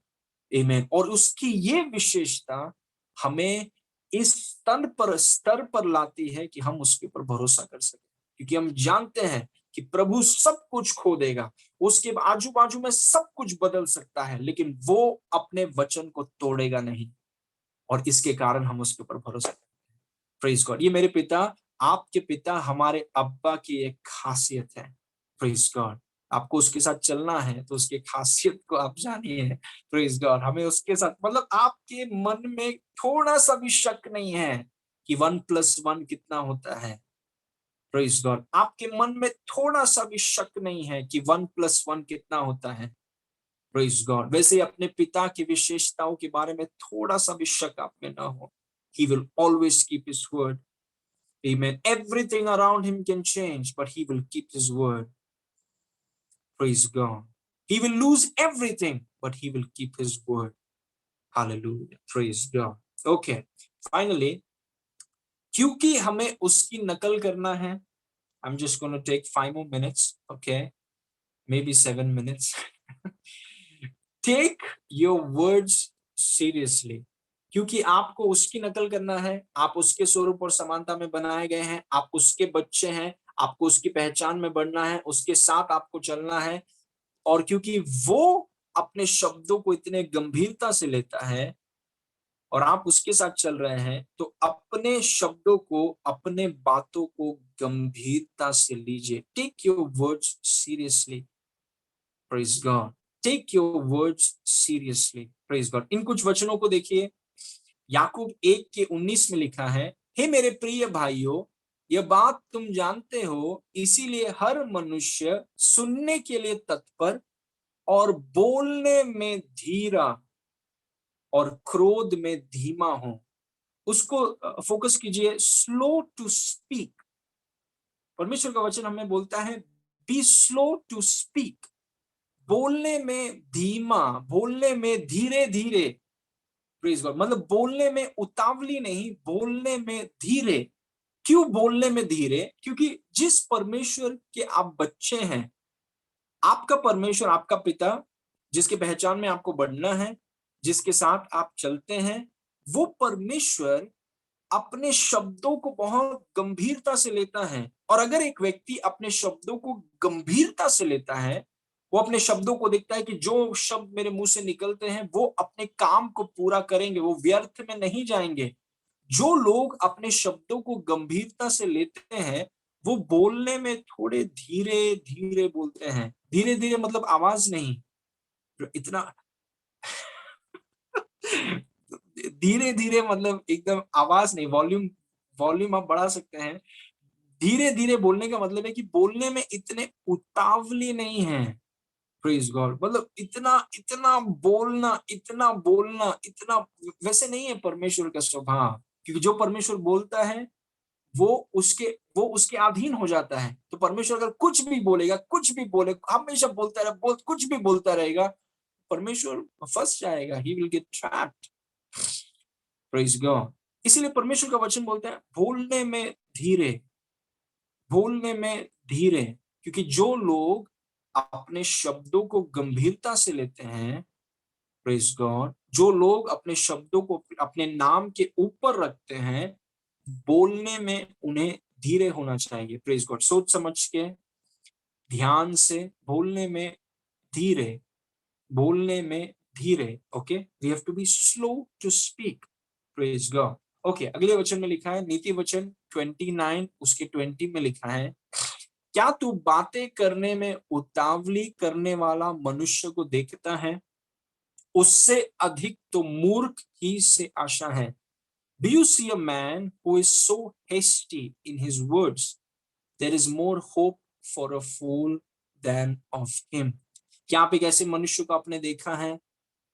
आमीन। और उसकी ये विशेषता हमें इस स्तर पर लाती है कि हम उसके ऊपर भरोसा कर सके, क्योंकि हम जानते हैं कि प्रभु सब कुछ खो देगा, उसके आजू बाजू में सब कुछ बदल सकता है, लेकिन वो अपने वचन को तोड़ेगा नहीं। और इसके कारण हम उसके ऊपर भरोसा करते हैं। प्रेज गॉड, ये मेरे पिता, आपके पिता, हमारे अब्बा की एक खासियत है। प्रेज गॉड, आपको उसके साथ चलना है तो उसकी खासियत को आप जानिए। प्रेज गॉड, हमें उसके साथ, मतलब आपके मन में थोड़ा सा भी शक नहीं है कि 1+1 कितना होता है। प्रेज गॉड, आपके मन में थोड़ा सा भी शक नहीं है कि 1+1 कितना होता है। प्रेज गॉड, वैसे अपने पिता की विशेषताओं के बारे में थोड़ा सा भी शक आप में ना हो। He will always keep his word. Amen. Everything around him can change, but he will keep his word. Praise God. He will lose everything, but he will keep his word. Hallelujah. Praise God. Okay. Finally, क्योंकि हमें उसकी नकल करना है, I'm just going to take 5 more minutes. Okay. Maybe 7 minutes. Take your words seriously. क्योंकि आपको उसकी नकल करना है, आप उसके स्वरूप और समानता में बनाए गए हैं, आप उसके बच्चे हैं, आपको उसकी पहचान में बढ़ना है, उसके साथ आपको चलना है। और क्योंकि वो अपने शब्दों को इतने गंभीरता से लेता है और आप उसके साथ चल रहे हैं, तो अपने शब्दों को, अपने बातों को गंभीरता से लीजिए। Take your words seriously. Praise God, take your words seriously. Praise God, इन कुछ वचनों को देखिए। याकूब 1:19 में लिखा है, हे मेरे प्रिय भाइयों, यह बात तुम जानते हो, इसीलिए हर मनुष्य सुनने के लिए तत्पर और बोलने में धीरा और क्रोध में धीमा हो। उसको फोकस कीजिए, स्लो टू स्पीक। परमेश्वर का वचन हमें बोलता है बी स्लो टू स्पीक, बोलने में धीमा, बोलने में धीरे धीरे। प्रेज गॉड, मतलब बोलने में उतावली नहीं, बोलने में धीरे। क्यों बोलने में धीरे? क्योंकि जिस परमेश्वर के आप बच्चे हैं, आपका परमेश्वर, आपका पिता, जिसकी पहचान में आपको बढ़ना है, जिसके साथ आप चलते हैं, वो परमेश्वर अपने शब्दों को बहुत गंभीरता से लेता है। और अगर एक व्यक्ति अपने शब्दों को गंभीरता से लेता है, वो अपने शब्दों को देखता है कि जो शब्द मेरे मुंह से निकलते हैं वो अपने काम को पूरा करेंगे, वो व्यर्थ में नहीं जाएंगे। जो लोग अपने शब्दों को गंभीरता से लेते हैं, वो बोलने में थोड़े धीरे धीरे बोलते हैं। धीरे धीरे मतलब आवाज नहीं, इतना धीरे धीरे मतलब एकदम आवाज नहीं, वॉल्यूम, वॉल्यूम आप बढ़ा सकते हैं। धीरे धीरे बोलने का मतलब है कि बोलने में इतने उतावली नहीं है। प्रेज गॉड, मतलब इतना इतना बोलना, इतना बोलना, इतना वैसे नहीं है परमेश्वर का स्वभाव। क्योंकि जो परमेश्वर बोलता है वो उसके, वो उसके अधीन हो जाता है। तो परमेश्वर अगर कुछ भी बोलेगा, कुछ भी बोले, हमेशा बोलता रहे, कुछ भी बोलता रहेगा, परमेश्वर फंस जाएगा, he will get trapped. Praise God. इसीलिए परमेश्वर का वचन बोलता है बोलने में धीरे, बोलने में धीरे। क्योंकि जो लोग अपने शब्दों को गंभीरता से लेते हैं, प्रेज गॉड, जो लोग अपने शब्दों को अपने नाम के ऊपर रखते हैं, बोलने में उन्हें धीरे होना चाहिए। प्रेज गॉड, सोच समझ के, ध्यान से, बोलने में धीरे, बोलने में धीरे। Okay, we have to be slow to speak. Praise God. Okay, अगले वचन में लिखा है, नीति वचन 29 उसके 20 में लिखा है, क्या तू बातें करने में उतावली करने वाला मनुष्य को देखता है? उससे अधिक तो मूर्ख ही से आशा है। Do you see a man who is so hasty in his words? There is more hope for a fool than of him. क्या आप एक ऐसे मनुष्य को आपने देखा है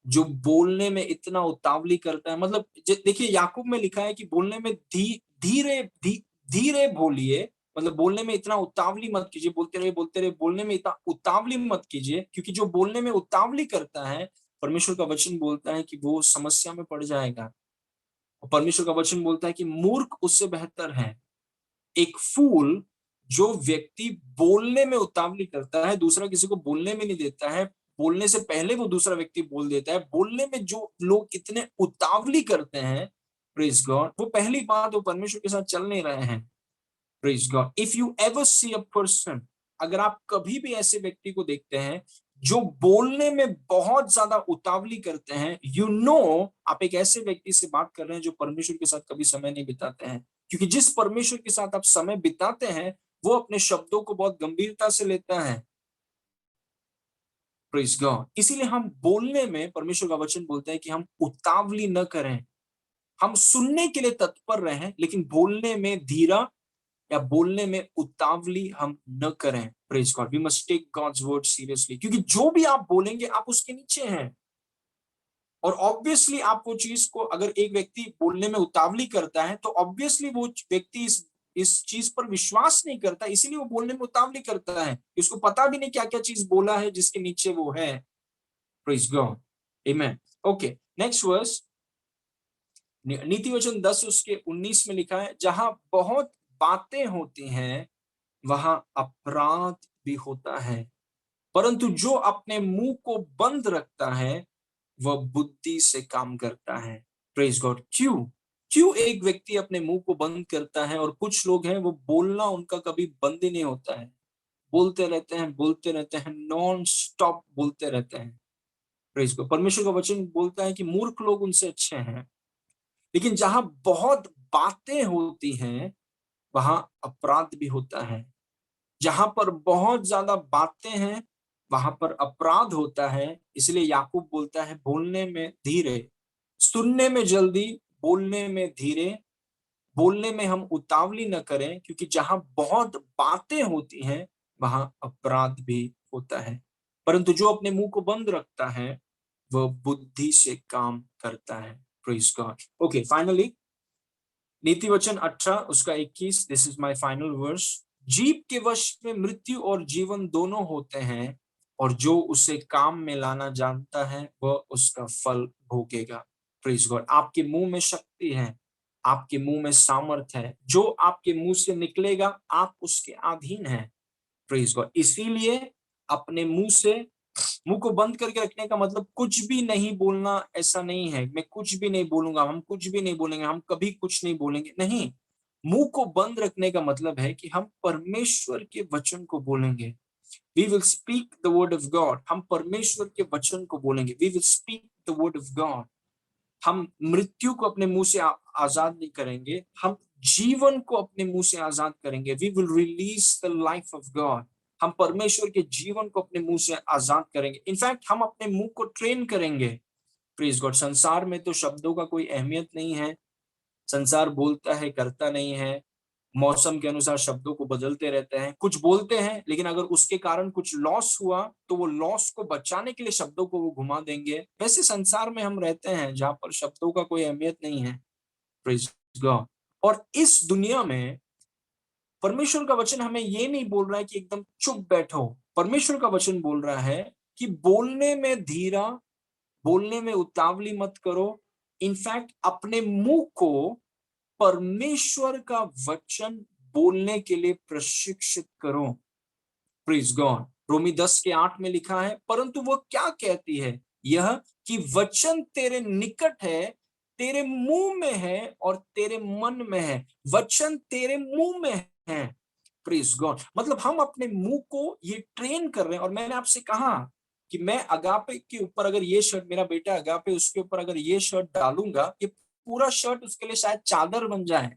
जो बोलने में इतना उतावली करता है? मतलब देखिए, याकूब में लिखा है कि बोलने में धीरे धीरे बोलिए, मतलब बोलने में इतना उतावली मत कीजिए, बोलते रहे, बोलने में इतना उतावली मत कीजिए। क्योंकि जो बोलने में उतावली करता है, परमेश्वर का वचन बोलता है कि वो समस्या में पड़ जाएगा। और परमेश्वर का वचन बोलता है कि मूर्ख उससे बेहतर है। एक फूल, जो व्यक्ति बोलने में उतावली करता है, दूसरा किसी को बोलने में नहीं देता है, बोलने से पहले वो दूसरा व्यक्ति बोल देता है। बोलने में जो लोग इतने उतावली करते हैं, प्रेज गॉड, वो पहली बात वो परमेश्वर के साथ चल नहीं रहे हैं। Praise God. If you ever see a person, अगर आप कभी भी ऐसे व्यक्ति को देखते हैं जो बोलने में बहुत ज्यादा उतावली करते हैं, यू नो आप एक ऐसे व्यक्ति से बात कर रहे हैं जो परमेश्वर के साथ कभी समय नहीं बिताते हैं। क्योंकि जिस परमेश्वर के साथ आप समय बिताते हैं, वो अपने शब्दों को बहुत गंभीरता से लेता है। Praise God. इसीलिए हम बोलने में, परमेश्वर का वचन बोलता है कि हम उतावली न करें। हम सुनने के लिए तत्पर रहें, लेकिन बोलने में धीरा या बोलने में उतावली हम न करें। Praise God. We must take God's word seriously, क्योंकि जो भी आप बोलेंगे आप उसके नीचे हैं। और ऑब्वियसली आप वो चीज को, अगर एक व्यक्ति बोलने में उतावली करता है तो ऑब्वियसली वो व्यक्ति इस चीज पर विश्वास नहीं करता, इसीलिए वो बोलने में उतावली करता है। उसको पता भी नहीं क्या क्या चीज बोला है जिसके नीचे वो है। Praise God. Amen. Okay, next verse, नीति वचन 10 उसके 19 में लिखा है, जहां बहुत बातें होती हैं वहां अपराध भी होता है, परंतु जो अपने मुंह को बंद रखता है वह बुद्धि से काम करता है। Praise God. क्यों क्यों एक व्यक्ति अपने मुंह को बंद करता है? और कुछ लोग हैं वो बोलना उनका कभी बंद ही नहीं होता है, बोलते रहते हैं, बोलते रहते हैं, नॉन स्टॉप बोलते रहते हैं। Praise God. परमेश्वर का वचन बोलता है कि मूर्ख लोग उनसे अच्छे हैं। लेकिन जहां बहुत बातें होती हैं वहां अपराध भी होता है। जहां पर बहुत ज्यादा बातें हैं वहां पर अपराध होता है। इसलिए याकूब बोलता है बोलने में धीरे, सुनने में जल्दी, बोलने में धीरे, बोलने में हम उतावली न करें। क्योंकि जहां बहुत बातें होती हैं वहां अपराध भी होता है, परंतु जो अपने मुंह को बंद रखता है वह बुद्धि से काम करता है। Praise God. ओके, फाइनली नीति वचन 18 उसका 21, this is my final verse. जीव के वश में मृत्यु और जीवन दोनों होते हैं, और जो उसे काम में लाना जानता है वह उसका फल भोगेगा। Praise God. आपके मुंह में शक्ति है, आपके मुंह में सामर्थ है, जो आपके मुंह से निकलेगा आप उसके अधीन हैं। Praise God. इसीलिए अपने मुंह को बंद करके रखने का मतलब कुछ भी नहीं बोलना ऐसा नहीं है। मैं कुछ भी नहीं बोलूंगा, हम कुछ भी नहीं बोलेंगे, हम कभी कुछ नहीं बोलेंगे, नहीं। मुंह को बंद रखने का मतलब है कि हम परमेश्वर के वचन को बोलेंगे। We will speak the word of God. हम परमेश्वर के वचन को बोलेंगे। We will speak the word of God. हम मृत्यु को अपने मुंह से आजाद नहीं करेंगे, हम जीवन को अपने मुंह से आजाद करेंगे। We will release the life of God. हम परमेश्वर के जीवन को अपने मुंह से आजाद करेंगे। इनफैक्ट हम अपने मुंह को ट्रेन करेंगे। Please God. संसार में तो शब्दों का कोई अहमियत नहीं है। संसार बोलता है, करता नहीं है। मौसम के अनुसार शब्दों को बदलते रहते हैं। कुछ बोलते हैं, लेकिन अगर उसके कारण कुछ लॉस हुआ तो वो लॉस को बचाने के लिए शब्दों को वो घुमा देंगे। वैसे संसार में हम रहते हैं जहां पर शब्दों का कोई अहमियत नहीं है। Praise God. और इस दुनिया में परमेश्वर का वचन हमें ये नहीं बोल रहा है कि एकदम चुप बैठो। परमेश्वर का वचन बोल रहा है कि बोलने में धीरा, बोलने में उतावली मत करो। इनफैक्ट अपने मुंह को परमेश्वर का वचन बोलने के लिए प्रशिक्षित करो। प्रीज गॉड। रोमी 10:8 में लिखा है, परंतु वो क्या कहती है, यह कि वचन तेरे निकट है, तेरे मुंह में है और तेरे मन में है। वचन तेरे मुंह में है। प्रीज गॉड। मतलब हम अपने मुंह को ये ट्रेन कर रहे हैं। और मैंने आपसे कहा कि मैं अगापे के ऊपर अगर ये शर्ट, मेरा बेटा अगापे, उसके ऊपर अगर ये शर्ट डालूंगा, ये पूरा शर्ट उसके लिए शायद चादर बन जाए।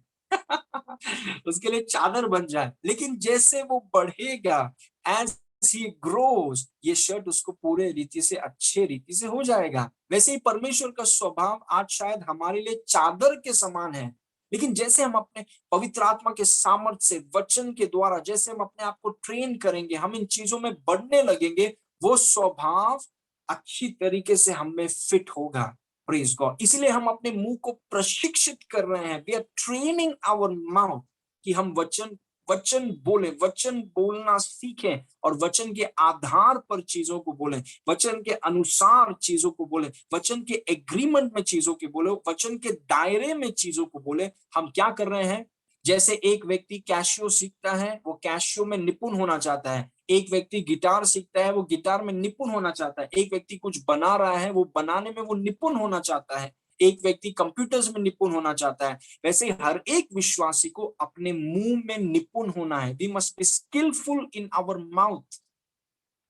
उसके लिए चादर बन जाए। लेकिन जैसे वो बढ़ेगा, एज ही ग्रोज, ये शर्ट उसको पूरे रीति से, अच्छे रीति से हो जाएगा। वैसे ही परमेश्वर का स्वभाव आज शायद हमारे लिए चादर के समान है, लेकिन जैसे हम अपने पवित्र आत्मा के सामर्थ्य से, वचन के द्वारा जैसे हम अपने आप को ट्रेन करेंगे, हम इन चीजों में बढ़ने लगेंगे, वो स्वभाव अच्छी तरीके से हम में फिट होगा। Praise God. इसलिए हम अपने मुंह को प्रशिक्षित कर रहे हैं। We are training our mouth कि हम वचन वचन बोले, वचन बोलना सीखें और वचन के आधार पर चीजों को बोले, वचन के अनुसार चीजों को बोले, वचन के एग्रीमेंट में चीजों को बोले, वचन के दायरे में चीजों को बोले। हम क्या कर रहे हैं, जैसे एक व्यक्ति कैशियो सीखता है, वो कैशियो में निपुण होना चाहता है। एक व्यक्ति गिटार सीखता है, वो गिटार में निपुण होना चाहता है। एक व्यक्ति कुछ बना रहा है, वो बनाने में वो निपुण होना चाहता है। एक व्यक्ति कंप्यूटर्स में निपुण होना चाहता है। वैसे हर एक विश्वासी को अपने मुंह में निपुण होना है। We must be skilful in our mouth.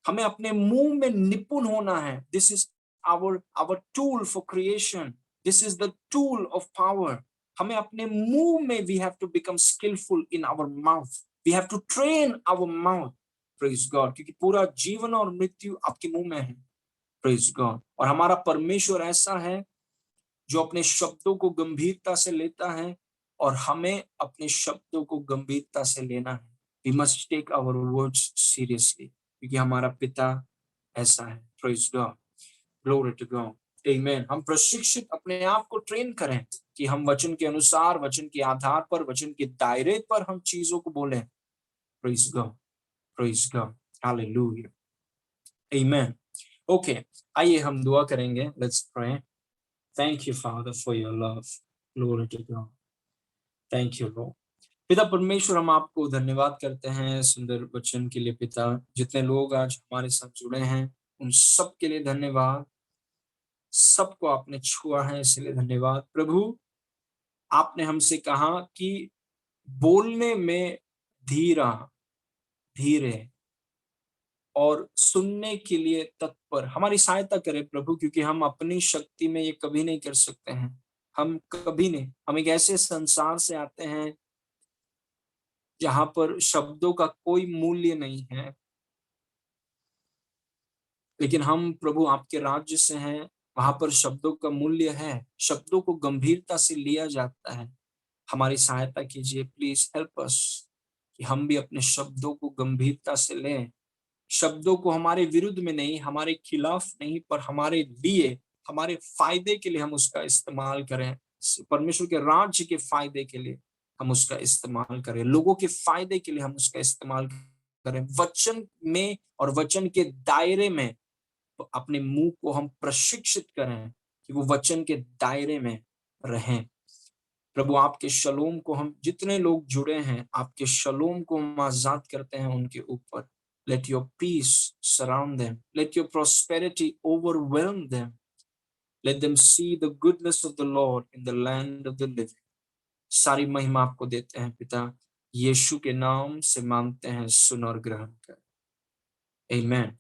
हमें अपने मुंह में निपुण होना है। This is our our tool for creation. This is the tool of power. हमें अपने मुंह में we have to become skilful in our mouth. We have to train our mouth. Praise God. क्योंकि पूरा जीवन और मृत्यु आपके मुंह में है। Praise God. और हमारा परमेश्वर ऐसा है जो अपने शब्दों को गंभीरता से लेता है, और हमें अपने शब्दों को गंभीरता से लेना है। We must take our words seriously, क्योंकि हमारा पिता ऐसा है। Praise God. Glory to God. आमीन। हम प्रशिक्षित अपने आप को ट्रेन करें कि हम वचन के अनुसार, वचन के आधार पर, वचन के दायरे पर हम चीजों को बोलें। Praise God. Praise God. हालेलुया। आमीन। ओके, आइए हम दुआ करेंगे। Let's pray. Thank you, Father, for your love. Glory to God. Thank you, Lord. पिता परमेश्वर, हम आपको धन्यवाद करते हैं सुंदर वचन के लिए। पिता, जितने लोग आज हमारे साथ जुड़े हैं उन सब के लिए धन्यवाद। सबको आपने छुआ है, इसलिए धन्यवाद। प्रभु, आपने हमसे कहा कि बोलने में धीरा, धीरे और सुनने के लिए तत्पर हमारी सहायता करे प्रभु, क्योंकि हम अपनी शक्ति में ये कभी नहीं कर सकते हैं। हम कभी नहीं। हम एक ऐसे संसार से आते हैं जहां पर शब्दों का कोई मूल्य नहीं है, लेकिन हम प्रभु आपके राज्य से हैं, वहां पर शब्दों का मूल्य है। शब्दों को गंभीरता से लिया जाता है। हमारी सहायता कीजिए, प्लीज हेल्प अस, कि हम भी अपने शब्दों को गंभीरता से लें। शब्दों को हमारे विरुद्ध में नहीं, हमारे खिलाफ नहीं, पर हमारे लिए, हमारे फायदे के लिए हम उसका इस्तेमाल करें। परमेश्वर के राज्य के फायदे के लिए हम उसका इस्तेमाल करें, लोगों के फायदे के लिए हम उसका इस्तेमाल करें, वचन में और वचन के दायरे में अपने मुंह को हम प्रशिक्षित करें कि वो वचन के दायरे में रहें। प्रभु आपके शलोम को, हम जितने लोग जुड़े हैं, आपके शलोम को हम आजाद करते हैं उनके ऊपर। Let your peace surround them, let your prosperity overwhelm them, let them see the goodness of the Lord in the land of the living. सारी महिमा आपको देते हैं पिता, यीशु के नाम से मांगते हैं, सुन और ग्रहण कर। आमेन,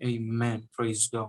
आमेन, प्रेज गॉड।